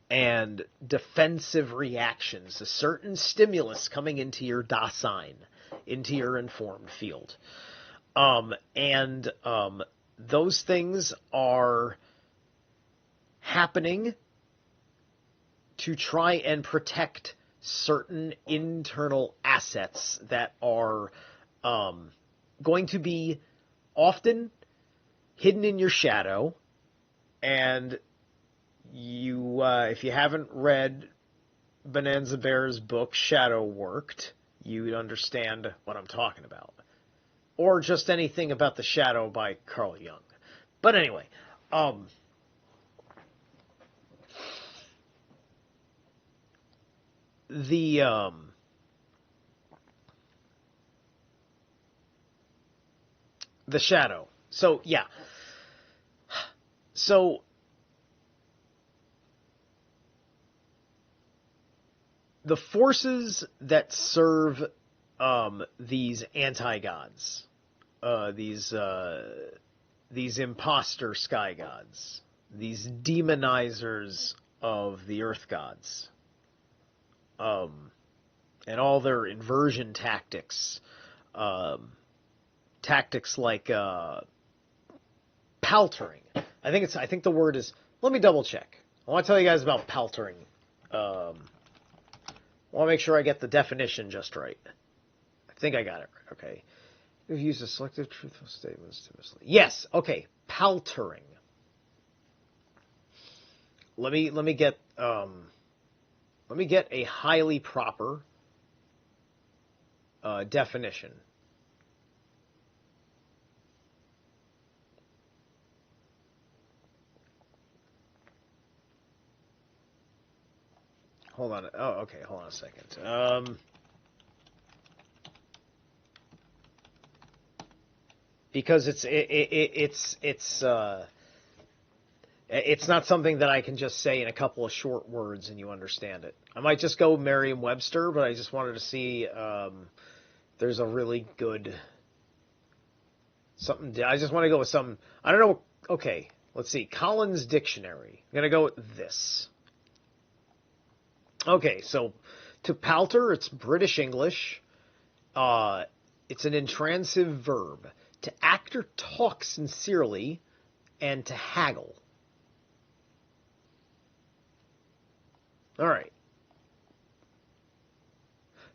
and defensive reactions, a certain stimulus coming into your Dasein, into your informed field. Those things are happening to try and protect certain internal assets that are going to be often hidden in your shadow. And you, if you haven't read Bonanza Bear's book, Shadow Worked, you'd understand what I'm talking about. Or just anything about the shadow by Carl Jung. But anyway, the shadow. So, yeah. So, the forces that serve these anti-gods, these imposter sky gods, these demonizers of the earth gods, and all their inversion tactics, tactics like paltering. I think the word is. Let me double check. I want to tell you guys about paltering. I want to make sure I get the definition just right. I think I got it right. Okay. We've used a selective truthful statements to mislead. Yes. Okay. Paltering. Let me get a highly proper definition. Hold on. Oh, okay. Hold on a second. Because it's not something that I can just say in a couple of short words and you understand it. I might just go Merriam-Webster, but I just wanted to see there's a really good something. I just want to go with some. I don't know. Okay, let's see. Collins Dictionary. I'm gonna go with this. Okay, so to palter, it's British English. It's an intransitive verb. To act or talk sincerely, and to haggle. All right.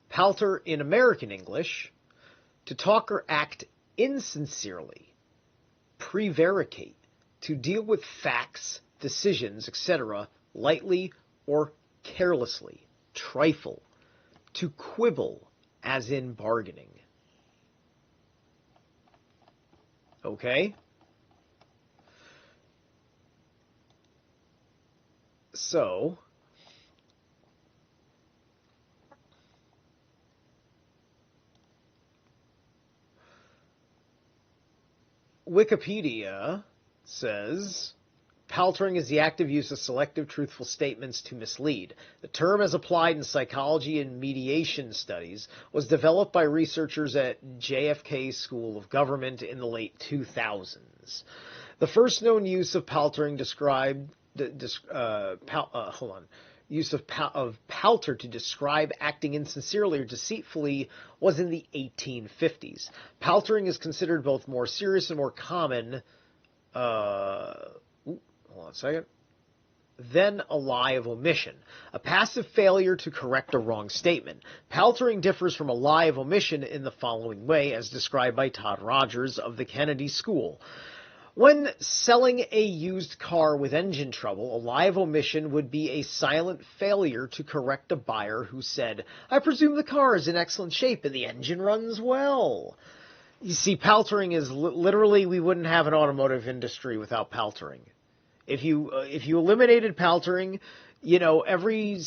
Palter in American English, to talk or act insincerely, prevaricate, to deal with facts, decisions, etc., lightly or carelessly, trifle, to quibble, as in bargaining. Okay? So, Wikipedia says, paltering is the active use of selective truthful statements to mislead. The term, as applied in psychology and mediation studies, was developed by researchers at JFK School of Government in the late 2000s. The first known use of paltering use of palter to describe acting insincerely or deceitfully was in the 1850s. Paltering is considered both more serious and more common. Hold on a second. Then a lie of omission, a passive failure to correct a wrong statement. Paltering differs from a lie of omission in the following way, as described by Todd Rogers of the Kennedy School. When selling a used car with engine trouble, a lie of omission would be a silent failure to correct a buyer who said, "I presume the car is in excellent shape and the engine runs well." You see, paltering is literally, we wouldn't have an automotive industry without paltering. If you eliminated paltering, every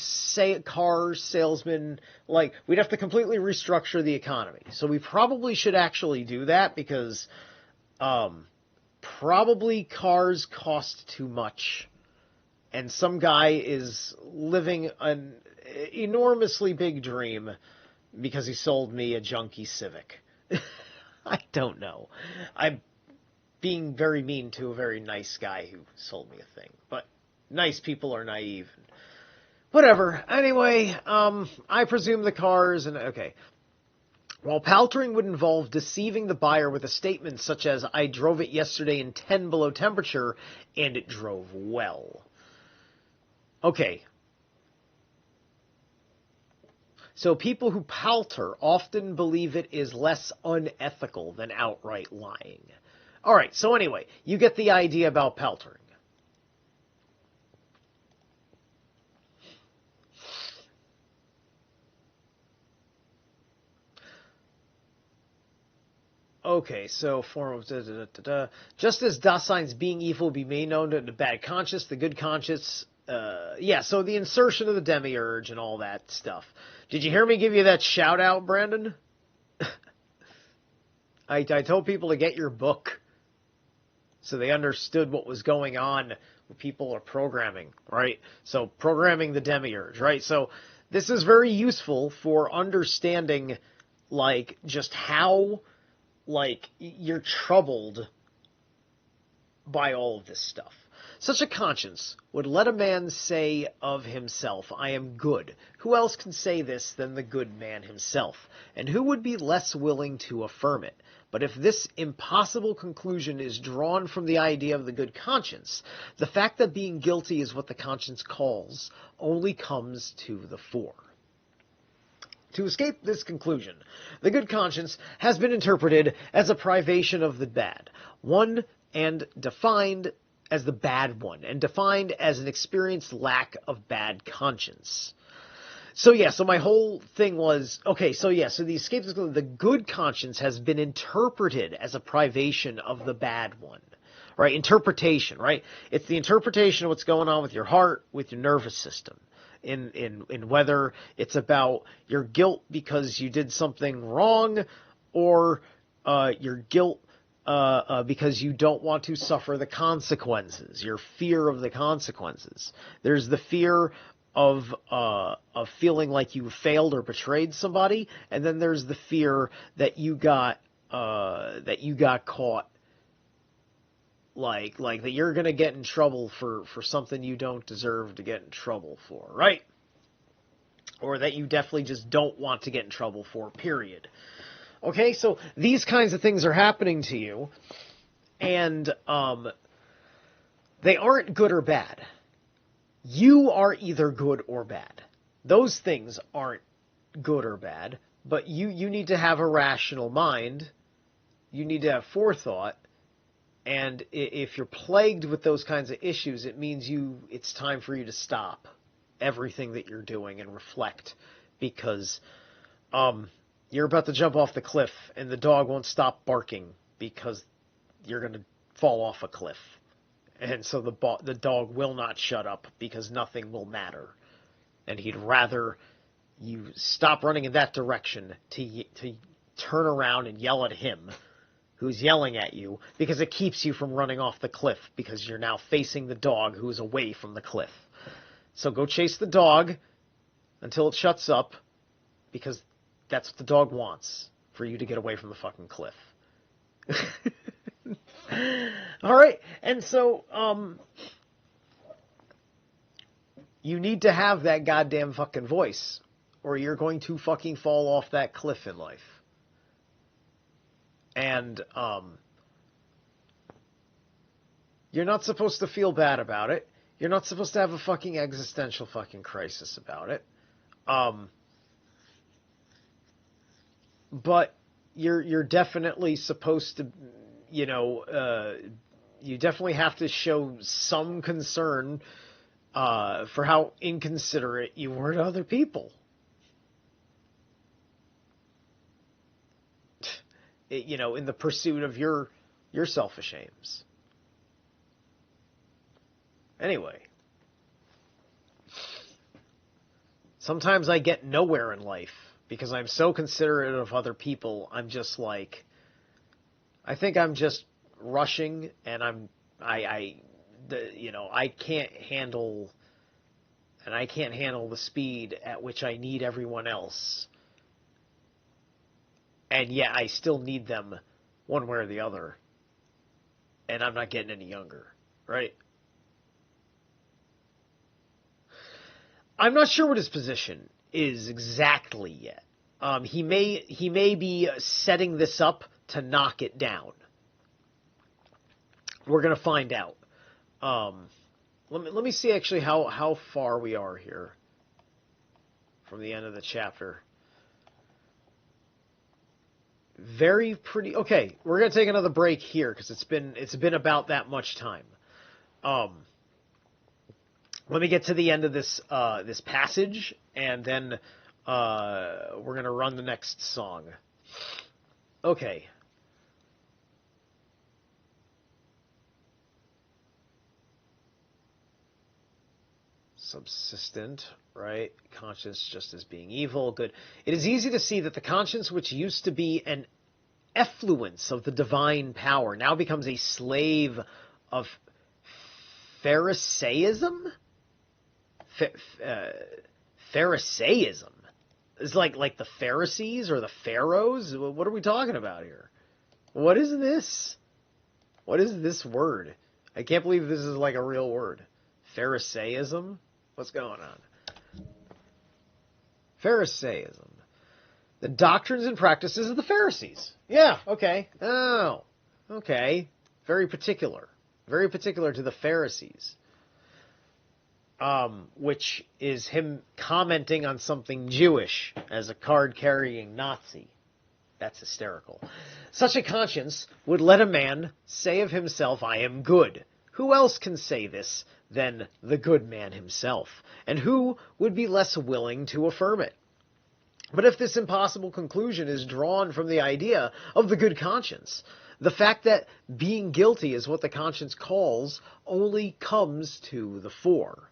car salesman, we'd have to completely restructure the economy. So we probably should actually do that because, probably cars cost too much, and some guy is living an enormously big dream because he sold me a junky Civic. I don't know. I'm being very mean to a very nice guy who sold me a thing, but nice people are naive. Whatever. Anyway, I presume the cars and okay. While paltering would involve deceiving the buyer with a statement such as, "I drove it yesterday in 10 below temperature, and it drove well." Okay. So people who palter often believe it is less unethical than outright lying. All right, so anyway, you get the idea about paltering. Okay, so form of just as Dasein's being evil be made known to the bad conscience, the good conscience, so the insertion of the demiurge and all that stuff. Did you hear me give you that shout out, Brandon? I told people to get your book so they understood what was going on when people are programming, right? So programming the demiurge, right? So this is very useful for understanding, just how you're troubled by all of this stuff. Such a conscience would let a man say of himself, "I am good." Who else can say this than the good man himself? And who would be less willing to affirm it? But if this impossible conclusion is drawn from the idea of the good conscience, the fact that being guilty is what the conscience calls only comes to the fore. To escape this conclusion, the good conscience has been interpreted as a privation of the bad, one and defined as the bad one, and defined as an experienced lack of bad conscience. So my whole thing was, so the escape, the good conscience has been interpreted as a privation of the bad one, right? Interpretation, right? It's the interpretation of what's going on with your heart, with your nervous system. In whether it's about your guilt because you did something wrong, or your guilt because you don't want to suffer the consequences, your fear of the consequences. There's the fear of feeling like you failed or betrayed somebody, and then there's the fear that you got caught. Like that you're going to get in trouble for something you don't deserve to get in trouble for, right? Or that you definitely just don't want to get in trouble for, period. Okay, so these kinds of things are happening to you, and they aren't good or bad. You are either good or bad. Those things aren't good or bad, but you need to have a rational mind. You need to have forethought. And if you're plagued with those kinds of issues, it means it's time for you to stop everything that you're doing and reflect, because you're about to jump off the cliff and the dog won't stop barking because you're going to fall off a cliff. And so the dog will not shut up because nothing will matter. And he'd rather you stop running in that direction to turn around and yell at him who's yelling at you, because it keeps you from running off the cliff because you're now facing the dog who's away from the cliff. So go chase the dog until it shuts up, because that's what the dog wants, for you to get away from the fucking cliff. All right, and so you need to have that goddamn fucking voice, or you're going to fucking fall off that cliff in life. And you're not supposed to feel bad about it. You're not supposed to have a fucking existential fucking crisis about it. But you're definitely supposed to, you definitely have to show some concern for how inconsiderate you were to other people. In the pursuit of your selfish aims. Anyway. Sometimes I get nowhere in life because I'm so considerate of other people. I'm just like, I think I'm just rushing, and I can't handle the speed at which I need everyone else. And yet I still need them one way or the other. And I'm not getting any younger, right? I'm not sure what his position is exactly yet. He may be setting this up to knock it down. We're going to find out. Let me see actually how far we are here from the end of the chapter. Okay, we're going to take another break here because it's been about that much time. Let me get to the end of this passage, and then we're going to run the next song. Okay. Subsistent, right? Conscience just as being evil, good. It is easy to see that the conscience, which used to be an effluence of the divine power, now becomes a slave of Pharisaism? Pharisaism? It's like the Pharisees or the Pharaohs? What are we talking about here? What is this? What is this word? I can't believe this is like a real word. Pharisaism? What's going on? Pharisaism. The doctrines and practices of the Pharisees. Yeah, okay. Oh, okay. Very particular. Very particular to the Pharisees. Which is him commenting on something Jewish as a card-carrying Nazi. That's hysterical. Such a conscience would let a man say of himself, I am good. Who else can say this than the good man himself? And who would be less willing to affirm it? But if this impossible conclusion is drawn from the idea of the good conscience, the fact that being guilty is what the conscience calls only comes to the fore.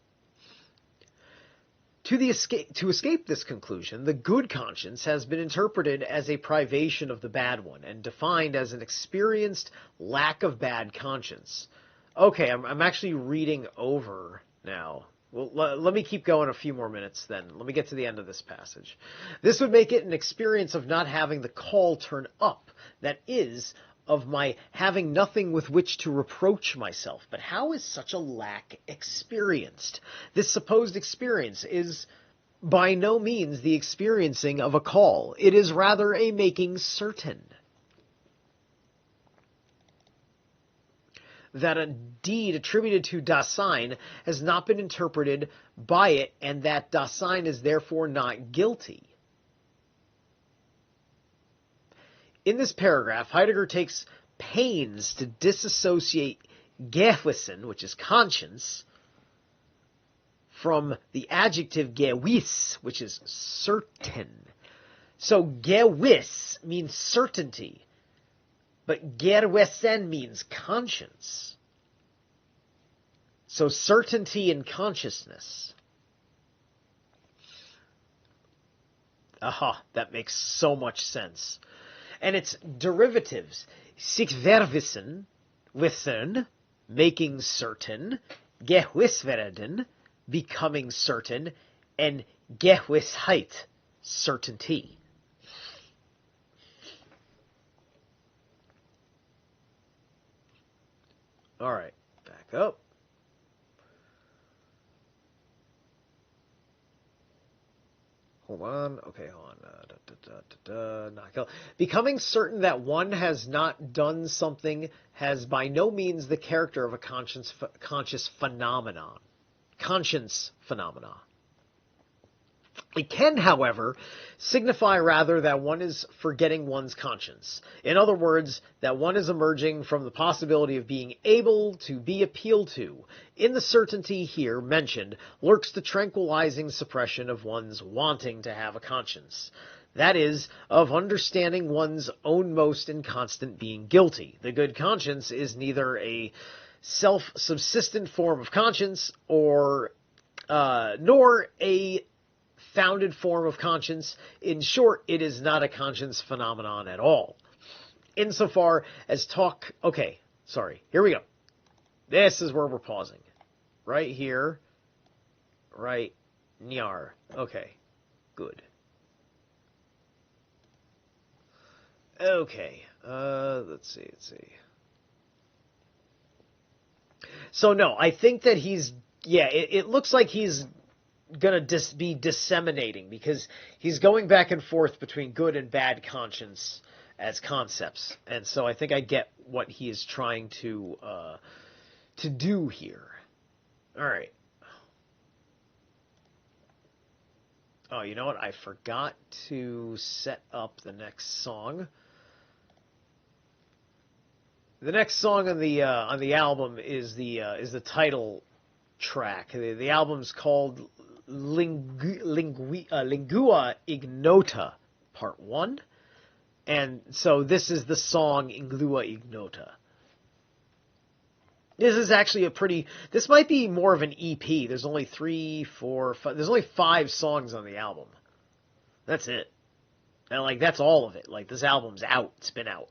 To escape this conclusion, the good conscience has been interpreted as a privation of the bad one and defined as an experienced lack of bad conscience. Okay, I'm actually reading over now. Well, let me keep going a few more minutes then. Let me get to the end of this passage. This would make it an experience of not having the call turn up. That is, of my having nothing with which to reproach myself. But how is such a lack experienced? This supposed experience is by no means the experiencing of a call. It is rather a making certain that a deed attributed to Dasein has not been interpreted by it, and that Dasein is therefore not guilty. In this paragraph, Heidegger takes pains to disassociate Gewissen, which is conscience, from the adjective gewis, which is certain. So gewis means certainty. But gerwesen means conscience. So certainty and consciousness. Aha, that makes so much sense. And its derivatives. Sikverwissen, wissen, making certain, gewisverden, becoming certain, and Gewissheit, certainty. All right, back up. Hold on. Okay, hold on. Becoming certain that one has not done something has by no means the character of a conscious phenomenon. Conscience phenomena. It can, however, signify rather that one is forgetting one's conscience. In other words, that one is emerging from the possibility of being able to be appealed to. In the certainty here mentioned lurks the tranquilizing suppression of one's wanting to have a conscience. That is, of understanding one's own most and constant being guilty. The good conscience is neither a self-subsistent form of conscience nor a founded form of conscience. In short, it is not a conscience phenomenon at all. Insofar as here we go. This is where we're pausing. Right here. Right. Nyar. Okay. Good. Okay. Let's see. So no, I think that it looks like he's going to be disseminating, because he's going back and forth between good and bad conscience as concepts. And so I think I get what he is trying to do here. All right. Oh, you know what? I forgot to set up the next song. The next song on the album is the title track. The album's called Lingua Ignota Part 1. And so this is the song Lingua Ignota. This is actually this might be more of an EP. There's only 3, 4, 5, there's only 5 songs on the album. That's it. And that's all of it. This album's out. It's been out.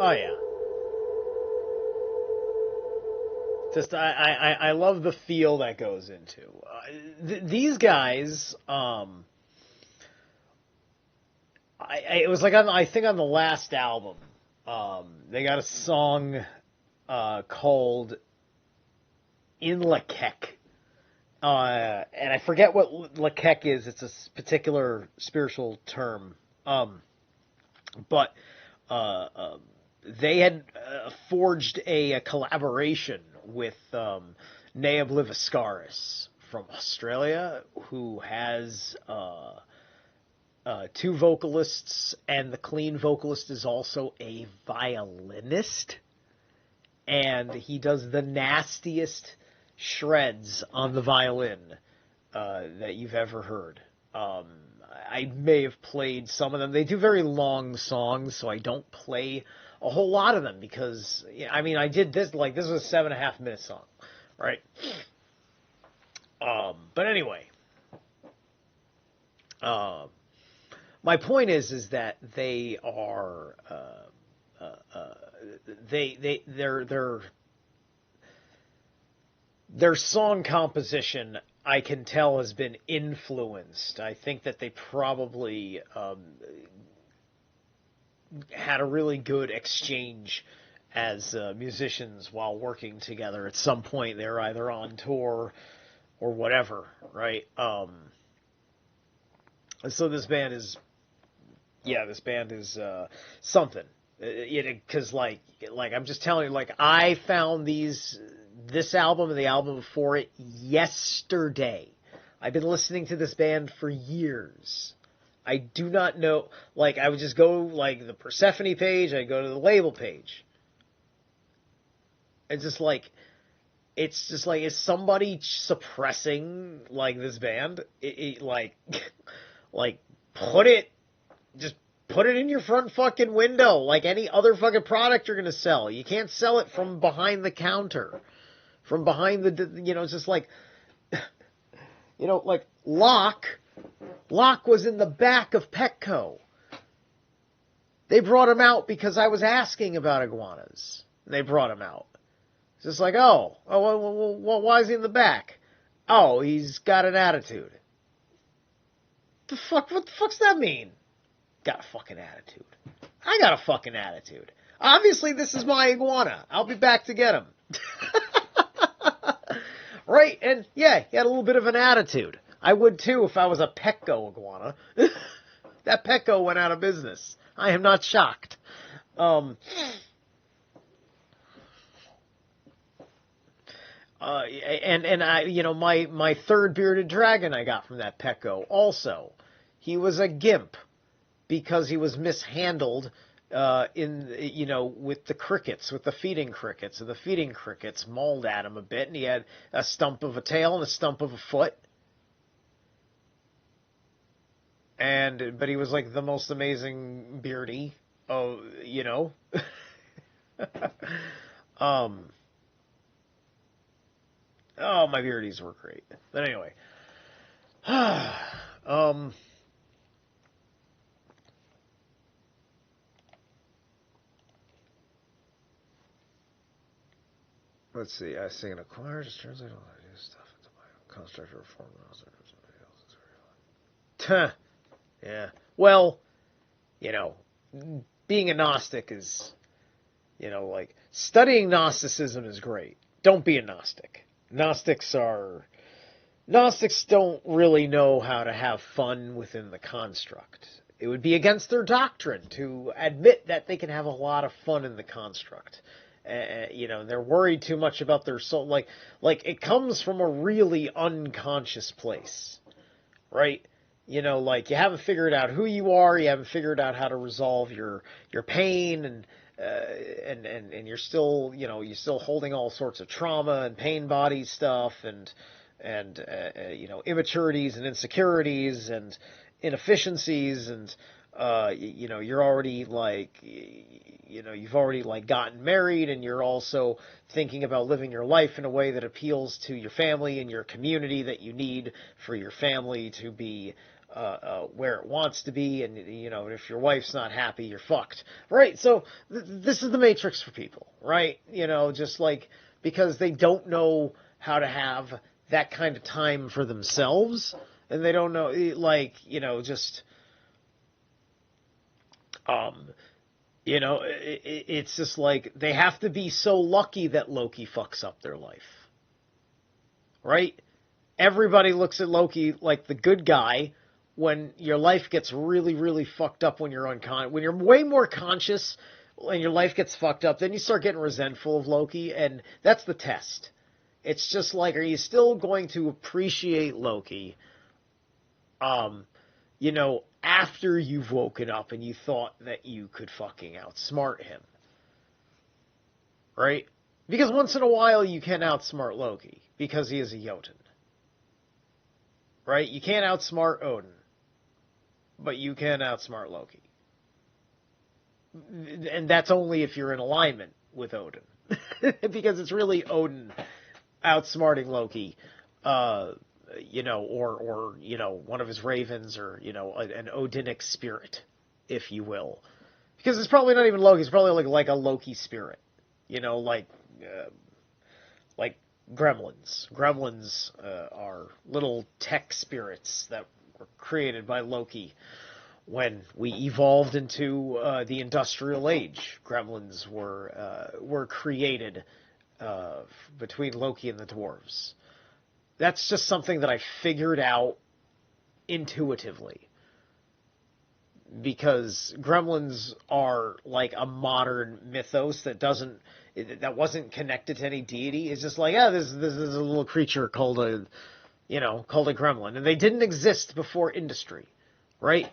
Oh yeah. Just I love the feel that goes into these guys. It was like I think on the last album, they got a song called "In Lakek," and I forget what Lakek is. It's a particular spiritual term, but they had forged a collaboration with Nea Bliviscaris from Australia, who has two vocalists, and the clean vocalist is also a violinist, and he does the nastiest shreds on the violin that you've ever heard. I may have played some of them. They do very long songs, so I don't play a whole lot of them because, I mean, I did this, like, this was a 7.5 minute song, right? But anyway, my point is that they are, their song composition, I can tell, has been influenced. I think that they probably had a really good exchange as musicians while working together. At some point, they're either on tour or whatever, right? So this band is something. Because like I'm just telling you, like, I found this album and the album before it yesterday. I've been listening to this band for years. I do not know, like, I would just go, like, the Persephone page, I go to the label page. It's just like, is somebody suppressing, like, this band? Like, put it in your front fucking window, like any other fucking product you're gonna sell. You can't sell it from behind the counter. From behind it's just like, like Locke was in the back of Petco. They brought him out because I was asking about iguanas. They brought him out. It's just like, well, why is he in the back? Oh, he's got an attitude. What the fuck's that mean? Got a fucking attitude. I got a fucking attitude. Obviously, this is my iguana. I'll be back to get him. Right? And yeah, he had a little bit of an attitude. I would too if I was a Petco iguana. That Petco went out of business. I am not shocked. And I, my third bearded dragon I got from that Petco also. He was a gimp because he was mishandled with the crickets, with the feeding crickets, and the feeding crickets mauled at him a bit, and he had a stump of a tail and a stump of a foot. But he was like the most amazing beardy, oh my beardies were great. But anyway, let's see. I sing in a choir, just translate all that new stuff into my own constructor form. Yeah. Well, being a Gnostic is, like, studying Gnosticism is great. Don't be a Gnostic. Gnostics don't really know how to have fun within the construct. It would be against their doctrine to admit that they can have a lot of fun in the construct. They're worried too much about their soul. Like it comes from a really unconscious place, right? Like, you haven't figured out who you are, you haven't figured out how to resolve your pain, and you're still, you're still holding all sorts of trauma and pain body stuff, and immaturities and insecurities and inefficiencies, and you're already like, you've already like gotten married, and you're also thinking about living your life in a way that appeals to your family and your community that you need for your family to be where it wants to be, and if your wife's not happy, you're fucked, right? So this is the matrix for people, right? Just like because they don't know how to have that kind of time for themselves, and they don't know, it's just like they have to be so lucky that Loki fucks up their life, right? Everybody looks at Loki like the good guy when your life gets really, really fucked up when you're when you're way more conscious and your life gets fucked up, then you start getting resentful of Loki, and that's the test. It's just like, are you still going to appreciate Loki, after you've woken up and you thought that you could fucking outsmart him? Right? Because once in a while you can outsmart Loki, because he is a Jotun. Right? You can't outsmart Odin, but you can outsmart Loki. And that's only if you're in alignment with Odin. Because it's really Odin outsmarting Loki, or one of his ravens, or, an Odinic spirit, if you will. Because it's probably not even Loki, it's probably like a Loki spirit. Like gremlins. Gremlins are little tech spirits that were created by Loki when we evolved into the industrial age. Gremlins were created between Loki and the dwarves. That's just something that I figured out intuitively, because gremlins are like a modern mythos that wasn't connected to any deity. It's just like, this is a little creature called a gremlin, and they didn't exist before industry, right?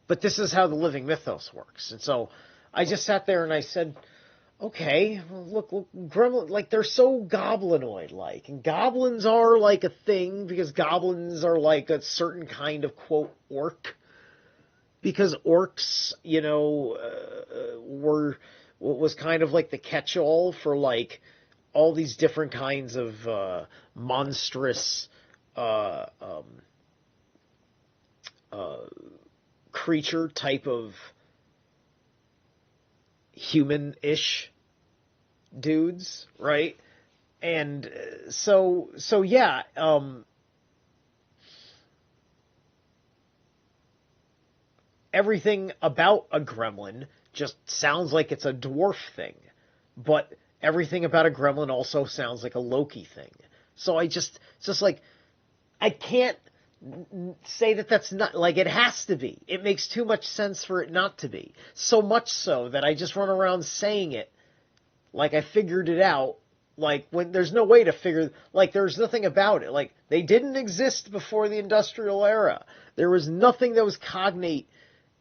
But this is how the living mythos works. And so I just sat there and I said, okay, look, gremlin, like, they're so goblinoid-like, and goblins are like a thing because goblins are like a certain kind of, quote, orc, because orcs, was kind of like the catch-all for like all these different kinds of monstrous creature type of human-ish dudes, right? And so yeah, everything about a gremlin just sounds like it's a dwarf thing, but everything about a gremlin also sounds like a Loki thing. So it's just like, I can't say that that's not, like, it has to be. It makes too much sense for it not to be. So much so that I just run around saying it like I figured it out, like, when there's no way to figure, like, there's nothing about it. Like, they didn't exist before the industrial era. There was nothing that was cognate,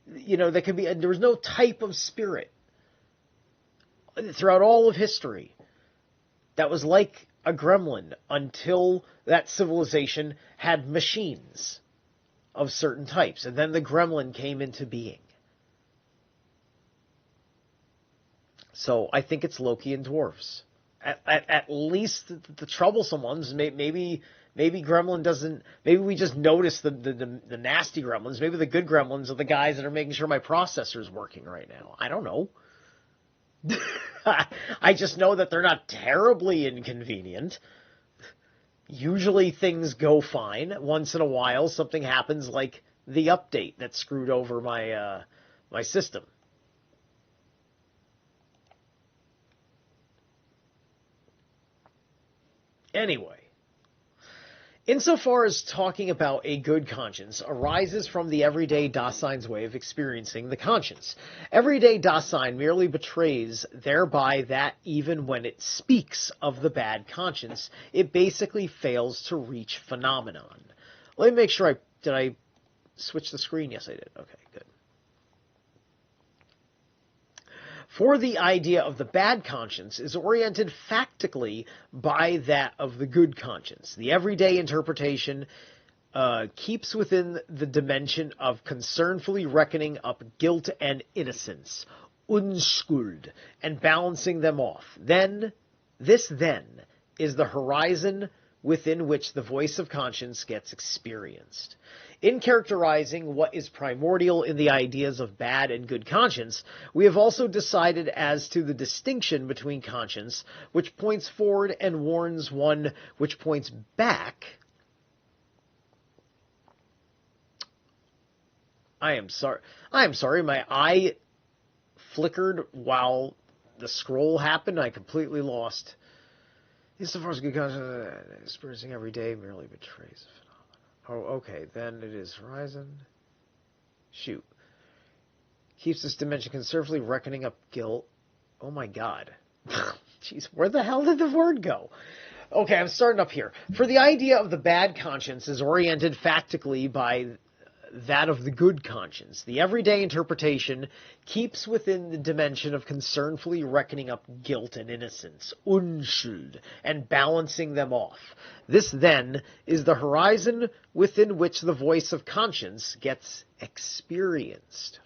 that could be, there was no type of spirit throughout all of history that was like a gremlin until that civilization had machines of certain types, and then the gremlin came into being. So I think it's Loki and dwarves. At least the troublesome ones. Maybe gremlin doesn't. Maybe we just notice the nasty gremlins. Maybe the good gremlins are the guys that are making sure my processor's working right now. I don't know. I just know that they're not terribly inconvenient. Usually things go fine. Once in a while, something happens, like the update that screwed over my my system. Anyway, insofar as talking about a good conscience arises from the everyday Dasein's way of experiencing the conscience, everyday Dasein merely betrays thereby that even when it speaks of the bad conscience, it basically fails to reach phenomenon. Let me make sure did I switch the screen? Yes, I did. Okay, good. For the idea of the bad conscience is oriented factically by that of the good conscience. The everyday interpretation keeps within the dimension of concernfully reckoning up guilt and innocence, Unschuld, and balancing them off. This then is the horizon within which the voice of conscience gets experienced. In characterizing what is primordial in the ideas of bad and good conscience, we have also decided as to the distinction between conscience, which points forward and warns one which points back. I am sorry, my eye flickered while the scroll happened. I completely lost. Insofar as good conscience experiencing every day merely betrays a phenomenon. Oh, okay, then it is horizon. Shoot. Keeps this dimension conservatively reckoning up guilt. Oh my god. Jeez, where the hell did the word go? Okay, I'm starting up here. For the idea of the bad conscience is oriented factically by that of the good conscience. The everyday interpretation keeps within the dimension of concernfully reckoning up guilt and innocence, Unschuld, and balancing them off. This, then, is the horizon within which the voice of conscience gets experienced.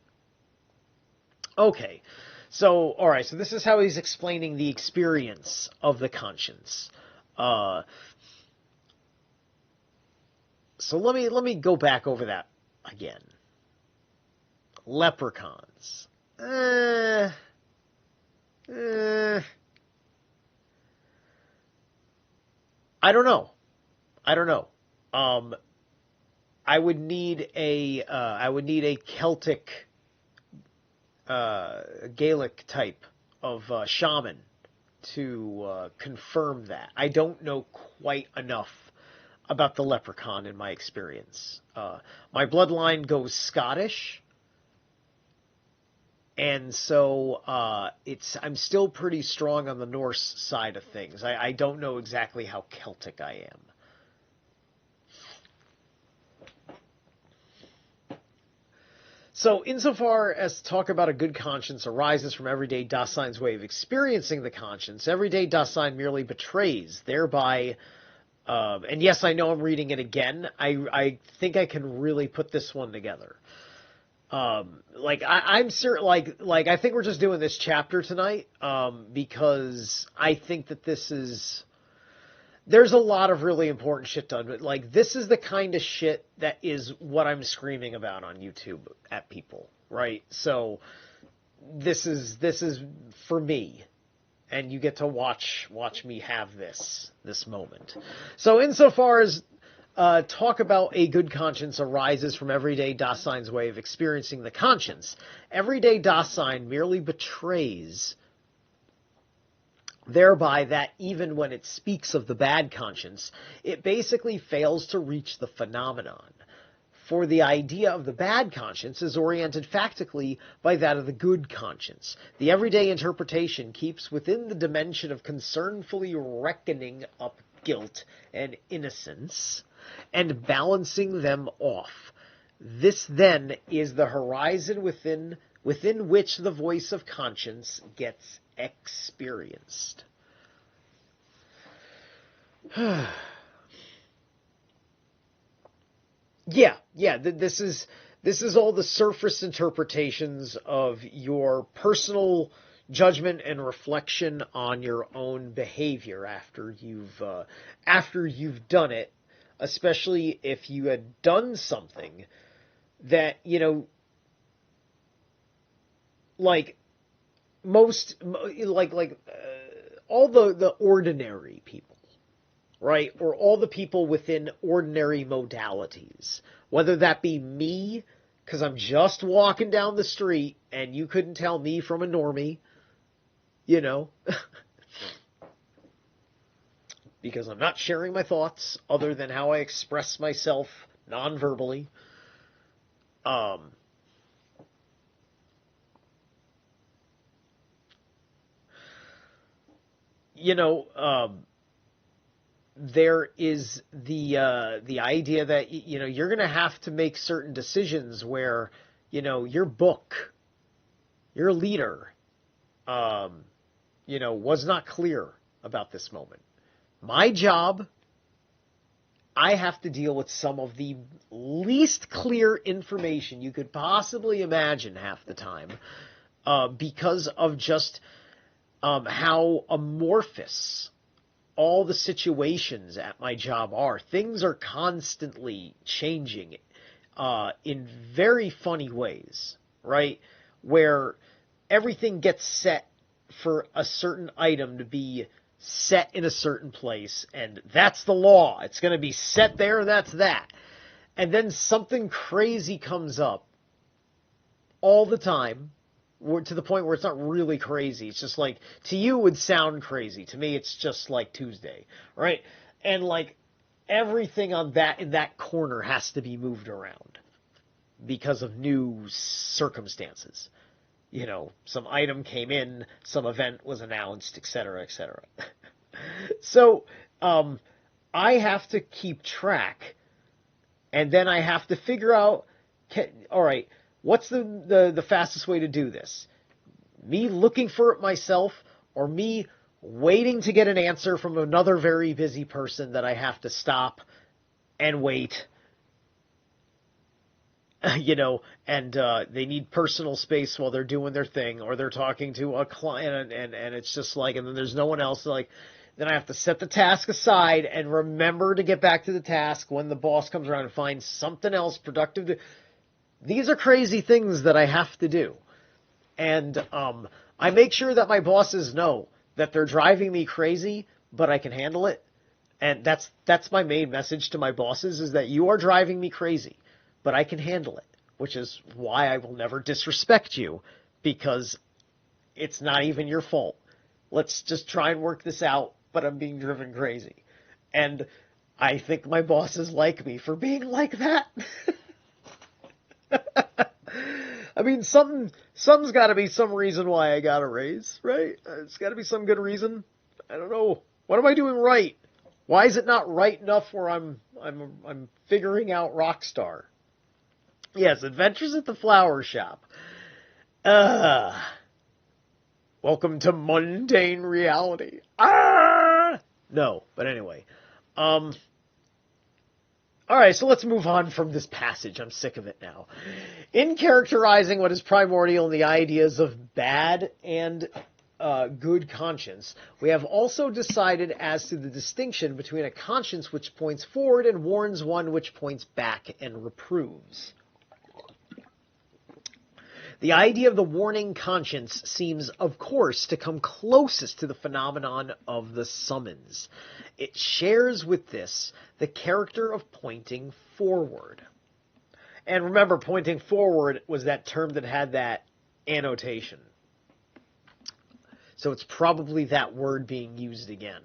Okay, so, alright, so this is how he's explaining the experience of the conscience. So let me go back over that again. Leprechauns. I don't know. I would need a Celtic, Gaelic type of shaman to confirm that. I don't know quite enough about the leprechaun in my experience. My bloodline goes Scottish, and so I'm still pretty strong on the Norse side of things. I don't know exactly how Celtic I am. So, insofar as talk about a good conscience arises from everyday Dasein's way of experiencing the conscience, everyday Dasein merely betrays, thereby... and yes, I know I'm reading it again. I think I can really put this one together. I'm certain, I think we're just doing this chapter tonight, because I think that there's a lot of really important shit done, but this is the kind of shit that is what I'm screaming about on YouTube at people, right? So this is for me. And you get to watch me have this moment. So insofar as talk about a good conscience arises from everyday Dasein's way of experiencing the conscience, everyday Dasein merely betrays thereby that even when it speaks of the bad conscience, it basically fails to reach the phenomenon. For the idea of the bad conscience is oriented factically by that of the good conscience. The everyday interpretation keeps within the dimension of concernfully reckoning up guilt and innocence and balancing them off. This, then, is the horizon within which the voice of conscience gets experienced. Yeah. This is all the surface interpretations of your personal judgment and reflection on your own behavior after you've done it, especially if you had done something that, all the ordinary people, right? Or all the people within ordinary modalities. Whether that be me, because I'm just walking down the street and you couldn't tell me from a normie, because I'm not sharing my thoughts other than how I express myself non-verbally. There is the idea that, you're going to have to make certain decisions where, your book, your leader, was not clear about this moment. My job, I have to deal with some of the least clear information you could possibly imagine half the time, because of just how amorphous all the situations at my job are. Things are constantly changing in very funny ways, right? Where everything gets set for a certain item to be set in a certain place, and that's the law. It's going to be set there, that's that. And then something crazy comes up all the time, to the point where it's not really crazy. It's just like, to you it would sound crazy. To me, it's just like Tuesday, right? And like, everything on that, in that corner has to be moved around because of new circumstances. You know, some item came in, some event was announced, etc., etc. So, I have to keep track, and then I have to figure out, all right, what's the fastest way to do this? Me looking for it myself, or me waiting to get an answer from another very busy person that I have to stop and wait? You know, and they need personal space while they're doing their thing, or they're talking to a client, and it's just like, and then there's no one else, like, then I have to set the task aside and remember to get back to the task when the boss comes around and find something else productive. These are crazy things that I have to do. And I make sure that my bosses know that they're driving me crazy, but I can handle it. And that's my main message to my bosses, is that you are driving me crazy, but I can handle it, which is why I will never disrespect you, because it's not even your fault. Let's just try and work this out, but I'm being driven crazy. And I think my bosses like me for being like that. I mean, something's got to be some reason why I got a raise, right? It's got to be some good reason. I don't know. What am I doing right? Why is it not right enough where I'm figuring out Rockstar? Yes, Adventures at the Flower Shop. Welcome to mundane reality. No, but anyway. All right, so let's move on from this passage. I'm sick of it now. In characterizing what is primordial in the ideas of bad and good conscience, we have also decided as to the distinction between a conscience which points forward and warns, one which points back and reproves. The idea of the warning conscience seems, of course, to come closest to the phenomenon of the summons. It shares with this the character of pointing forward. And remember, pointing forward was that term that had that annotation. So it's probably that word being used again.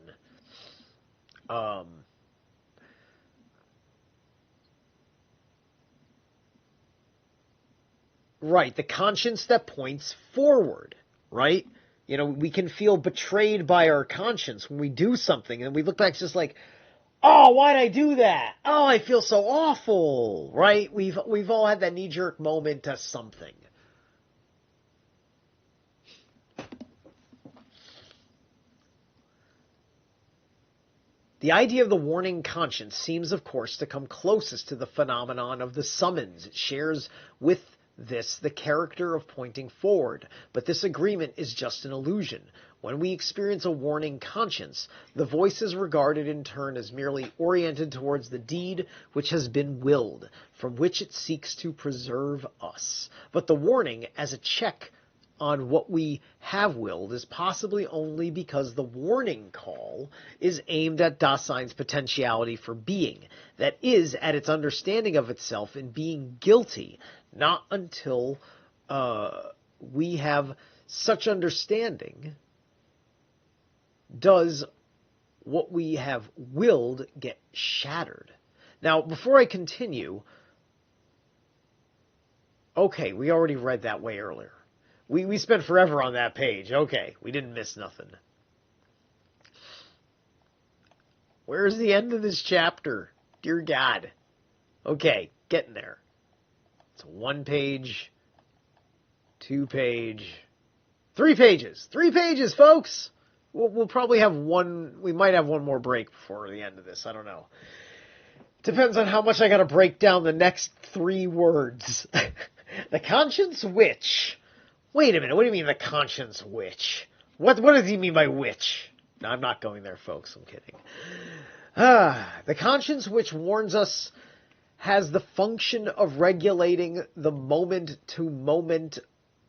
Right, the conscience that points forward, right? You know, we can feel betrayed by our conscience when we do something, and we look back just like, oh, why'd I do that? Oh, I feel so awful, right? We've all had that knee-jerk moment to something. The idea of the warning conscience seems, of course, to come closest to the phenomenon of the summons. It shares with this the character of pointing forward, but this agreement is just an illusion. When we experience a warning conscience, the voice is regarded in turn as merely oriented towards the deed which has been willed, from which it seeks to preserve us. But the warning, as a check on what we have willed, is possibly only because the warning call is aimed at Dasein's potentiality for being, that is, at its understanding of itself in being guilty. Not until we have such understanding does what we have willed get shattered. Now, before I continue, okay, we already read that way earlier. We spent forever on that page. Okay, we didn't miss nothing. Where's the end of this chapter? Dear God. Okay, getting there. It's a 1-page, 2-page, 3 pages. 3 pages, folks! We'll probably have one, we might have one more break before the end of this. I don't know. Depends on how much I gotta break down the next 3 words. The conscience witch. Wait a minute, what do you mean the conscience witch? What does he mean by witch? No, I'm not going there, folks. I'm kidding. The conscience which warns us has the function of regulating the moment to moment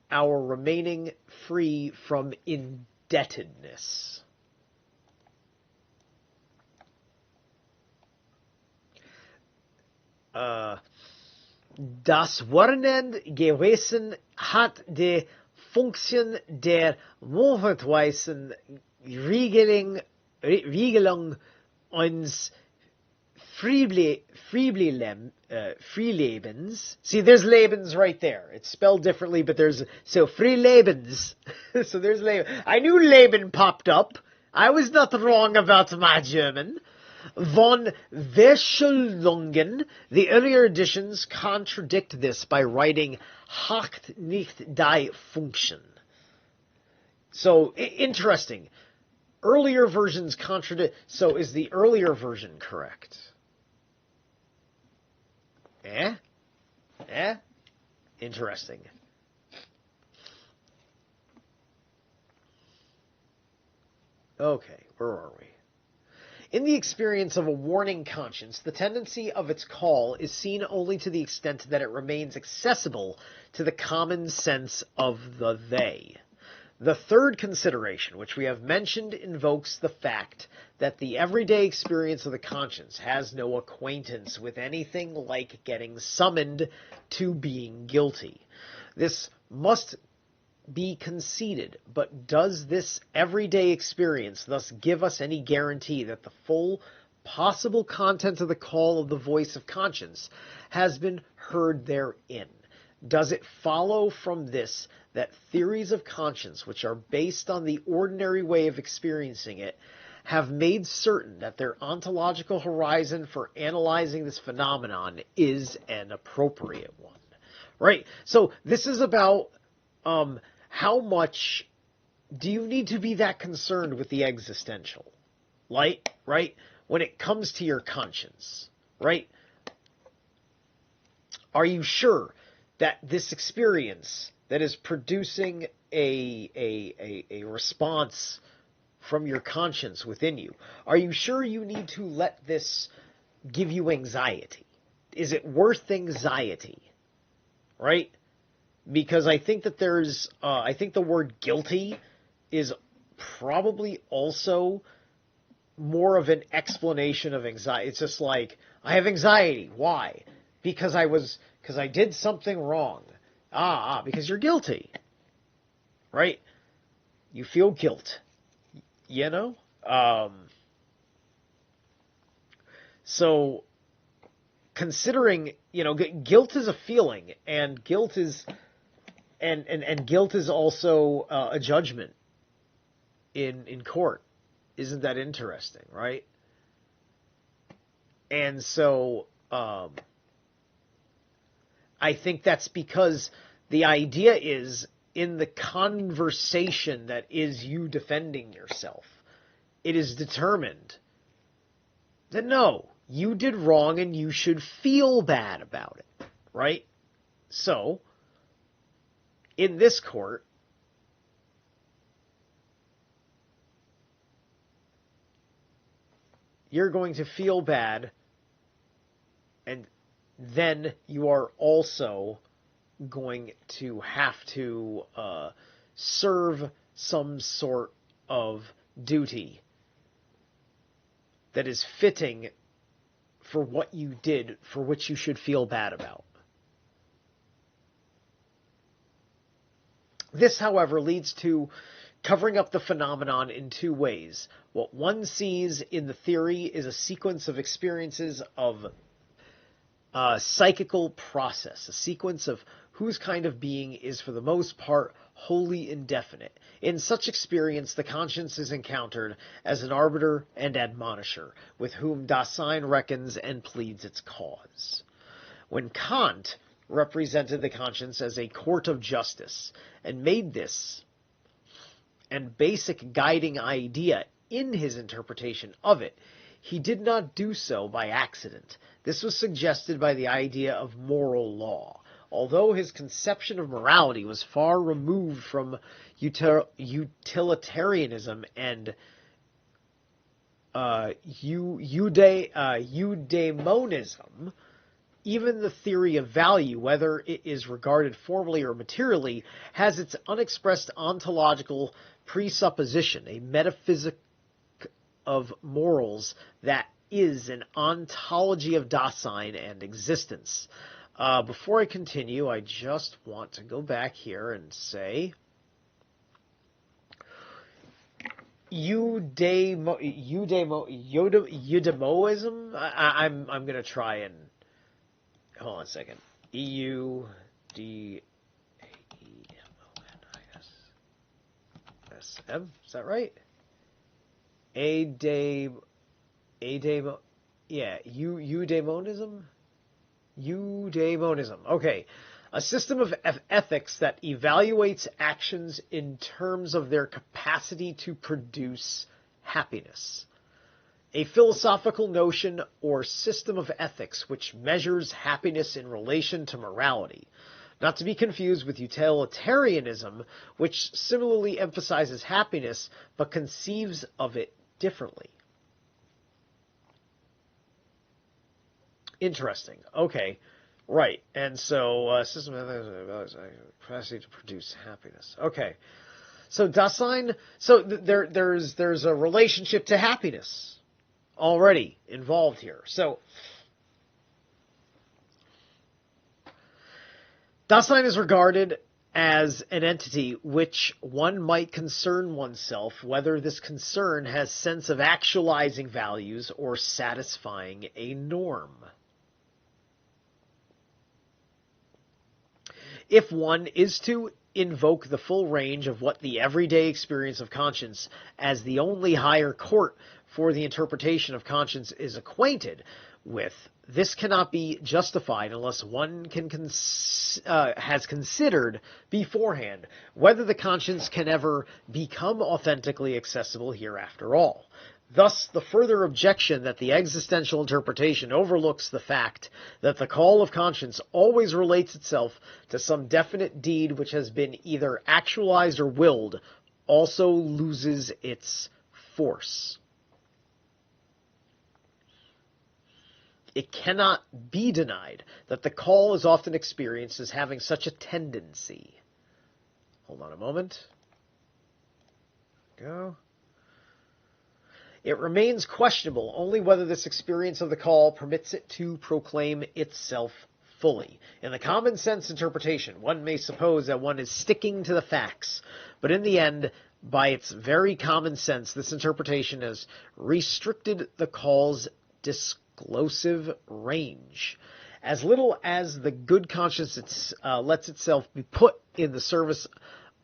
our remaining free from indebtedness. Das Wochenende gewesen hat die Funktion der momentweisen Regelung uns Freelebens. See, there's Lebens right there. It's spelled differently, but there's, so Freelebens. So there's Leben. I knew Leben popped up. I was not wrong about my German. Von Verschuldungen. The earlier editions contradict this by writing Hacht nicht die Funktion. So, interesting. Earlier versions contradict. So, is the earlier version correct? Interesting. Okay, where are we? In the experience of a warning conscience, the tendency of its call is seen only to the extent that it remains accessible to the common sense of the they. The third consideration, which we have mentioned, invokes the fact that the everyday experience of the conscience has no acquaintance with anything like getting summoned to being guilty. This must be conceded, but does this everyday experience thus give us any guarantee that the full possible content of the call of the voice of conscience has been heard therein? Does it follow from this that theories of conscience, which are based on the ordinary way of experiencing it, have made certain that their ontological horizon for analyzing this phenomenon is an appropriate one? Right? So this is about how much do you need to be that concerned with the existential? Right? When it comes to your conscience, right? Are you sure that this experience that is producing a response from your conscience within you, are you sure you need to let this give you anxiety? Is it worth anxiety? Right? Because I think that I think the word guilty is probably also more of an explanation of anxiety. It's just like, I have anxiety. Why? Because I did something wrong. Because you're guilty. Right? You feel guilt. You know? So, considering, guilt is a feeling, and guilt is guilt is also a judgment in court. Isn't that interesting, right? And so I think that's because the idea is in the conversation that is you defending yourself, it is determined that no, you did wrong and you should feel bad about it, right? So, in this court, you're going to feel bad, and then you are also going to have to serve some sort of duty that is fitting for what you did, for which you should feel bad about. This, however, leads to covering up the phenomenon in two ways. What one sees in the theory is a sequence of experiences of psychical process, a sequence of whose kind of being is for the most part wholly indefinite. In such experience, the conscience is encountered as an arbiter and admonisher, with whom Dasein reckons and pleads its cause. When Kant represented the conscience as a court of justice, and made this an basic guiding idea in his interpretation of it, he did not do so by accident. This was suggested by the idea of moral law. Although his conception of morality was far removed from utilitarianism and eudaimonism, even the theory of value, whether it is regarded formally or materially, has its unexpressed ontological presupposition, a metaphysic of morals that is an ontology of Dasein and existence. Before I continue, I just want to go back here and say eudaimoism. I'm going to try and hold on a second. EUDAEMONISM. Is that right? Eudaimonism? Eudaimonism. Okay. A system of ethics that evaluates actions in terms of their capacity to produce happiness. A philosophical notion or system of ethics which measures happiness in relation to morality. Not to be confused with utilitarianism, which similarly emphasizes happiness but conceives of it differently. Interesting. Okay. Right. And so, system of capacity to produce happiness. Okay. So Dasein, so there's a relationship to happiness already involved here. So Dasein is regarded as an entity which one might concern oneself, whether this concern has sense of actualizing values or satisfying a norm. If one is to invoke the full range of what the everyday experience of conscience as the only higher court for the interpretation of conscience is acquainted with, this cannot be justified unless one has considered beforehand whether the conscience can ever become authentically accessible here after all. Thus, the further objection that the existential interpretation overlooks the fact that the call of conscience always relates itself to some definite deed which has been either actualized or willed also loses its force. It cannot be denied that the call is often experienced as having such a tendency. Hold on a moment. Go. It remains questionable only whether this experience of the call permits it to proclaim itself fully. In the common sense interpretation, one may suppose that one is sticking to the facts, but in the end, by its very common sense, this interpretation has restricted the call's disclosive range. As little as the good conscience lets itself be put in the service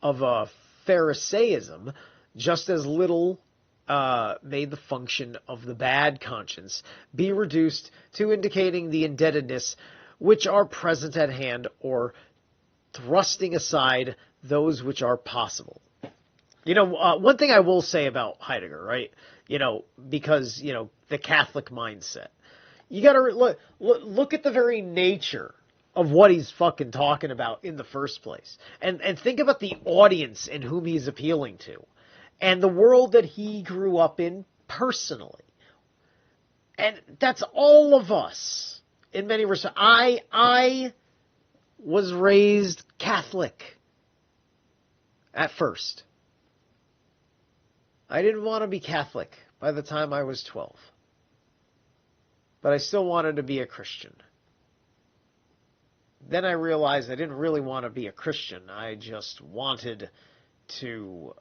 of a Pharisaism, just as little may the function of the bad conscience be reduced to indicating the indebtedness which are present at hand or thrusting aside those which are possible. One thing I will say about Heidegger, right? Because, the Catholic mindset. You got to look at the very nature of what he's fucking talking about in the first place. And think about the audience in whom he's appealing to. And the world that he grew up in personally. And that's all of us in many respects. I was raised Catholic at first. I didn't want to be Catholic by the time I was 12. But I still wanted to be a Christian. Then I realized I didn't really want to be a Christian. I just wanted to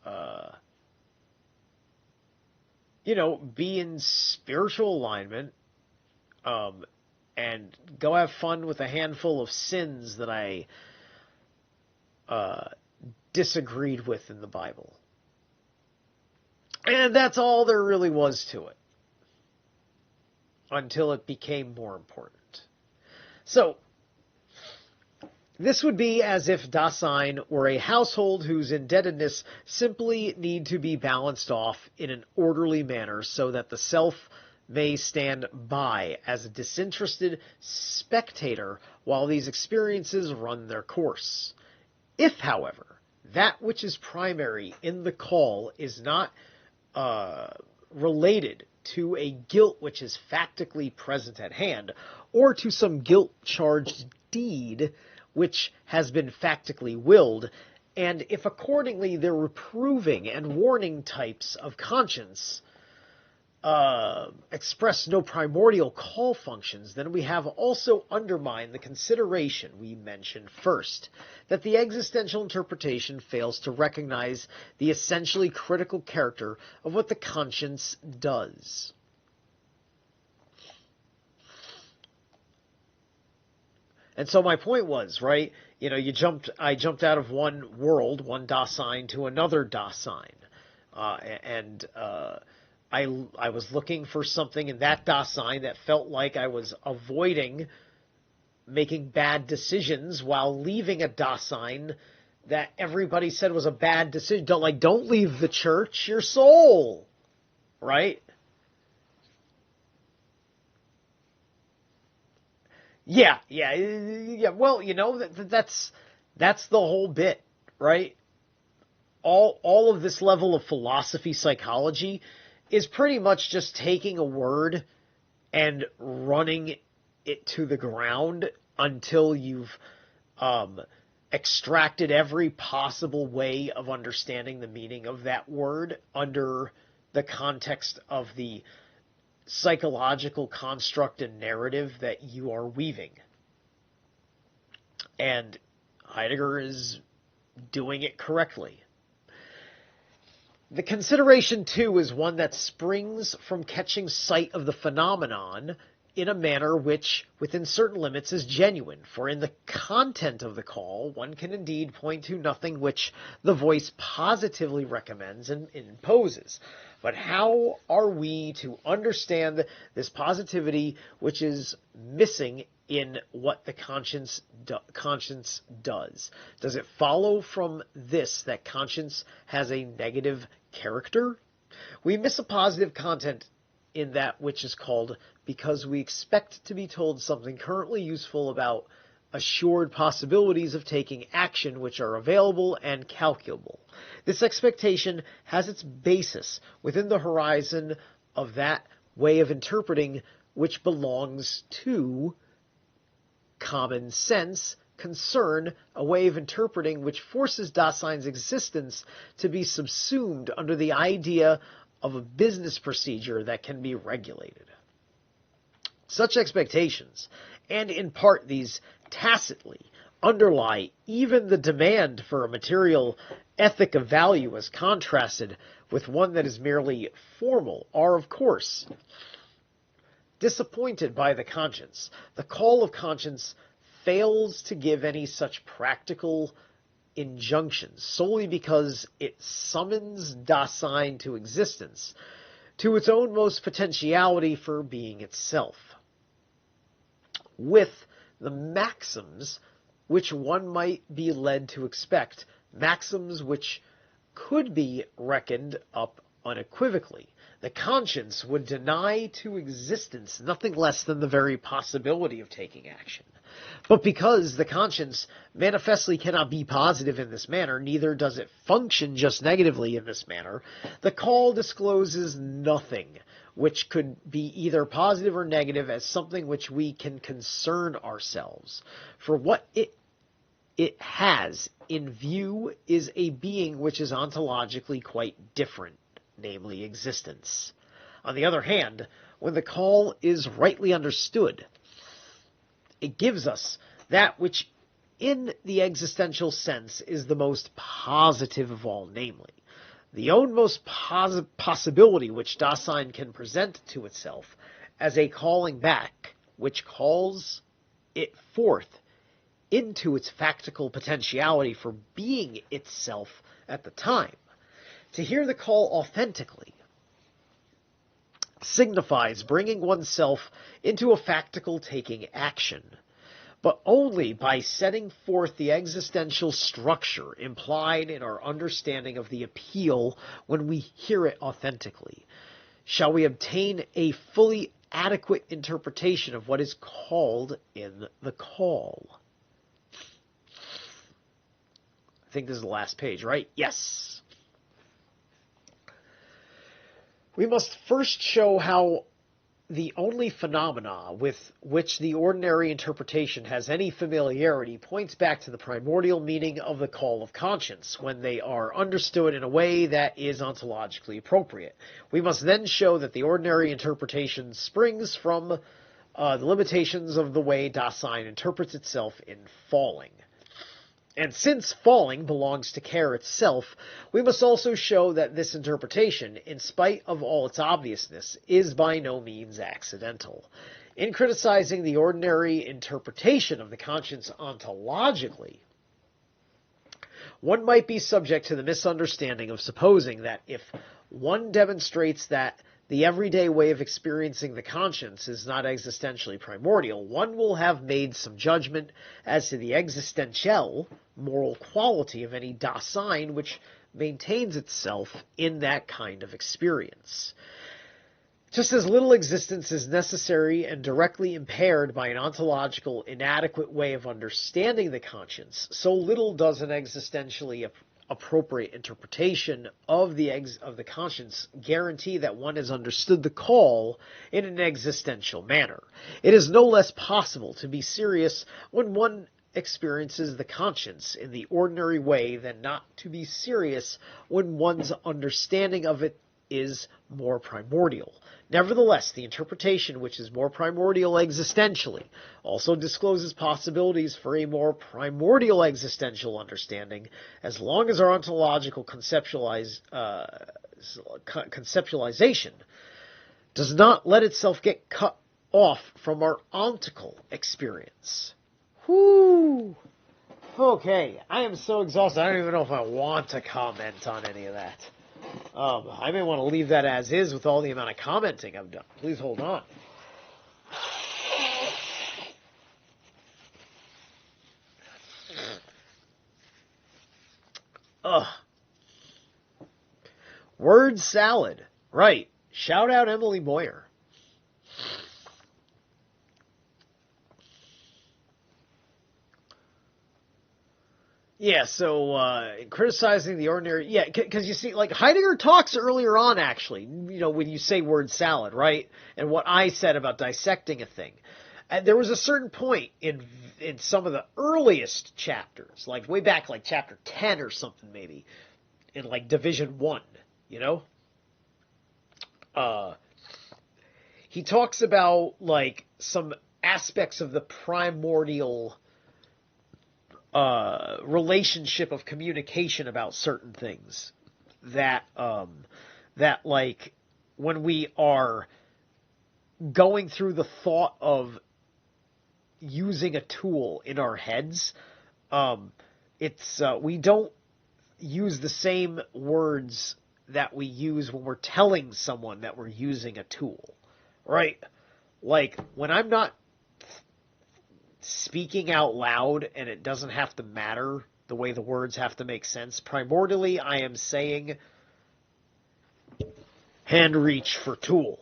be in spiritual alignment, and go have fun with a handful of sins that I disagreed with in the Bible. And that's all there really was to it. Until it became more important. So, this would be as if Dasein were a household whose indebtedness simply need to be balanced off in an orderly manner so that the self may stand by as a disinterested spectator while these experiences run their course. If, however, that which is primary in the call is not related to a guilt which is factically present at hand, or to some guilt-charged deed which has been factically willed, and if accordingly they're reproving and warning types of conscience express no primordial call functions, then we have also undermined the consideration we mentioned first, that the existential interpretation fails to recognize the essentially critical character of what the conscience does. And so my point was, right, I jumped out of one world, one Dasein, to another Dasein. I was looking for something in that Dasein that felt like I was avoiding making bad decisions while leaving a Dasein that everybody said was a bad decision. Don't leave the church, your soul, right? Yeah. Well, that's the whole bit, right? All of this level of philosophy, psychology, is pretty much just taking a word and running it to the ground until you've extracted every possible way of understanding the meaning of that word under the context of the psychological construct and narrative that you are weaving. And Heidegger is doing it correctly. The consideration, too, is one that springs from catching sight of the phenomenon in a manner which, within certain limits, is genuine. For in the content of the call, one can indeed point to nothing which the voice positively recommends and imposes. But how are we to understand this positivity which is missing in what the conscience does? Does it follow from this that conscience has a negative character? We miss a positive content in that which is called, because we expect to be told something currently useful about assured possibilities of taking action which are available and calculable. This expectation has its basis within the horizon of that way of interpreting which belongs to common sense, concern, a way of interpreting which forces Dasein's existence to be subsumed under the idea of a business procedure that can be regulated. Such expectations, and in part these tacitly, underlie even the demand for a material ethic of value as contrasted with one that is merely formal, are, of course, disappointed by the conscience. The call of conscience fails to give any such practical injunctions solely because it summons Dasein to existence, to its own most potentiality for being itself, with the maxims which one might be led to expect, maxims which could be reckoned up unequivocally. The conscience would deny to existence nothing less than the very possibility of taking action. But because the conscience manifestly cannot be positive in this manner, neither does it function just negatively in this manner, the call discloses nothing which could be either positive or negative as something which we can concern ourselves. For what it has in view is a being which is ontologically quite different, namely existence. On the other hand, when the call is rightly understood, it gives us that which in the existential sense is the most positive of all, namely, the own most possibility which Dasein can present to itself as a calling back, which calls it forth into its factical potentiality for being itself at the time. To hear the call authentically signifies bringing oneself into a factical taking action, but only by setting forth the existential structure implied in our understanding of the appeal when we hear it authentically shall we obtain a fully adequate interpretation of what is called in the call. I think this is the last page, right? Yes. We must first show how the only phenomena with which the ordinary interpretation has any familiarity points back to the primordial meaning of the call of conscience, when they are understood in a way that is ontologically appropriate. We must then show that the ordinary interpretation springs from the limitations of the way Dasein interprets itself in falling. And since falling belongs to care itself, we must also show that this interpretation, in spite of all its obviousness, is by no means accidental. In criticizing the ordinary interpretation of the conscience ontologically, one might be subject to the misunderstanding of supposing that if one demonstrates that the everyday way of experiencing the conscience is not existentially primordial, one will have made some judgment as to the existential moral quality of any Dasein which maintains itself in that kind of experience. Just as little existence is necessary and directly impaired by an ontological inadequate way of understanding the conscience, so little does an existentially appropriate interpretation of the conscience guarantee that one has understood the call in an existential manner. It is no less possible to be serious when one experiences the conscience in the ordinary way than not to be serious when one's understanding of it is more primordial. Nevertheless, the interpretation which is more primordial existentially also discloses possibilities for a more primordial existential understanding, as long as our ontological conceptualization does not let itself get cut off from our ontical experience. Whoo! Okay, I am so exhausted, I don't even know if I want to comment on any of that. I may want to leave that as is with all the amount of commenting I've done. Please hold on. Word salad. Right. Shout out Emily Moyer. Yeah, so criticizing the ordinary, yeah, because you see, like, Heidegger talks earlier on, actually, when you say word salad, right, and what I said about dissecting a thing. And there was a certain point in some of the earliest chapters, like way back, like chapter 10 or something, maybe, in, like, Division 1, he talks about, like, some aspects of the primordial relationship of communication about certain things that like when we are going through the thought of using a tool in our heads, we don't use the same words that we use when we're telling someone that we're using a tool, right? Like when I'm not speaking out loud, and it doesn't have to matter the way the words have to make sense. Primordially, I am saying hand reach for tool.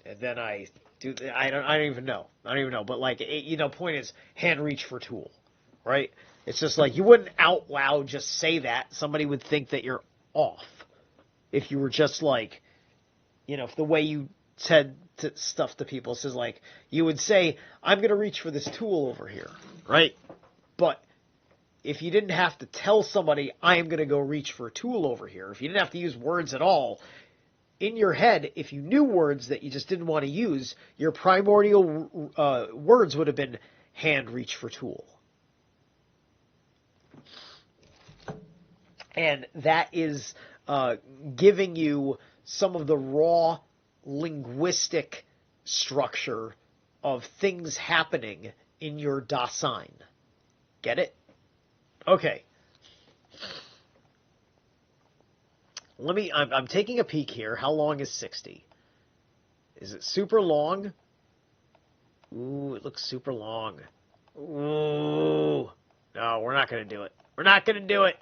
And then I do, I don't even know. But like, point is hand reach for tool, right? It's just like, you wouldn't out loud just say that. Somebody would think that you're off. If you were just like, if the way you said stuff to people says, like, you would say, I'm going to reach for this tool over here, right? But if you didn't have to tell somebody, I am going to go reach for a tool over here, if you didn't have to use words at all, in your head, if you knew words that you just didn't want to use, your primordial words would have been hand reach for tool. And that is giving you some of the raw linguistic structure of things happening in your Dasein. Get it? Okay. I'm taking a peek here. How long is 60? Is it super long? Ooh, it looks super long. Ooh. No, we're not going to do it. We're not going to do it.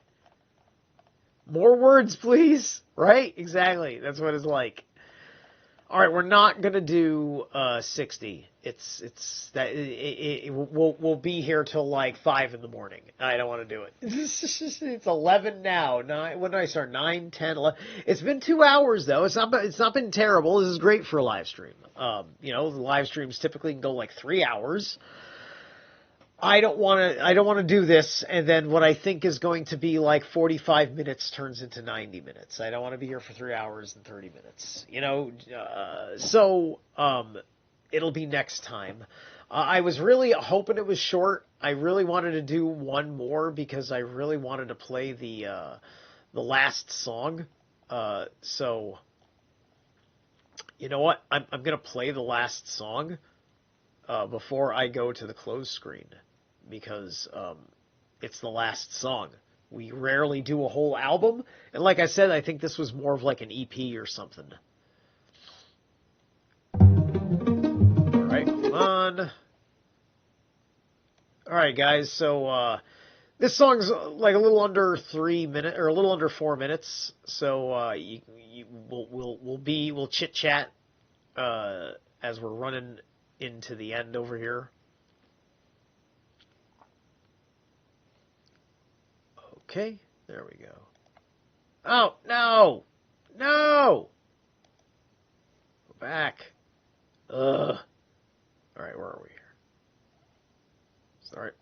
More words, please. Right? Exactly. That's what it's like. All right, we're not gonna do 60. We'll be here till like 5 in the morning. I don't want to do it. It's 11 now. When did I start? 9, 10, 11. It's been 2 hours though. It's not been terrible. This is great for a live stream. The live streams typically can go like 3 hours. I don't want to do this, and then what I think is going to be like 45 minutes turns into 90 minutes. I don't want to be here for 3 hours and 30 minutes. It'll be next time. I was really hoping it was short. I really wanted to do one more because I really wanted to play the last song. So, you know what? I'm going to play the last song before I go to the close screen, because it's the last song. We rarely do a whole album, and like I said, I think this was more of like an EP or something. All right, come on. All right, guys. So this song's like a little under 3 minutes, or a little under 4 minutes. So we'll chit chat as we're running into the end over here. Okay, there we go. Oh, no! No! Go back. Ugh. Alright, where are we here? Sorry.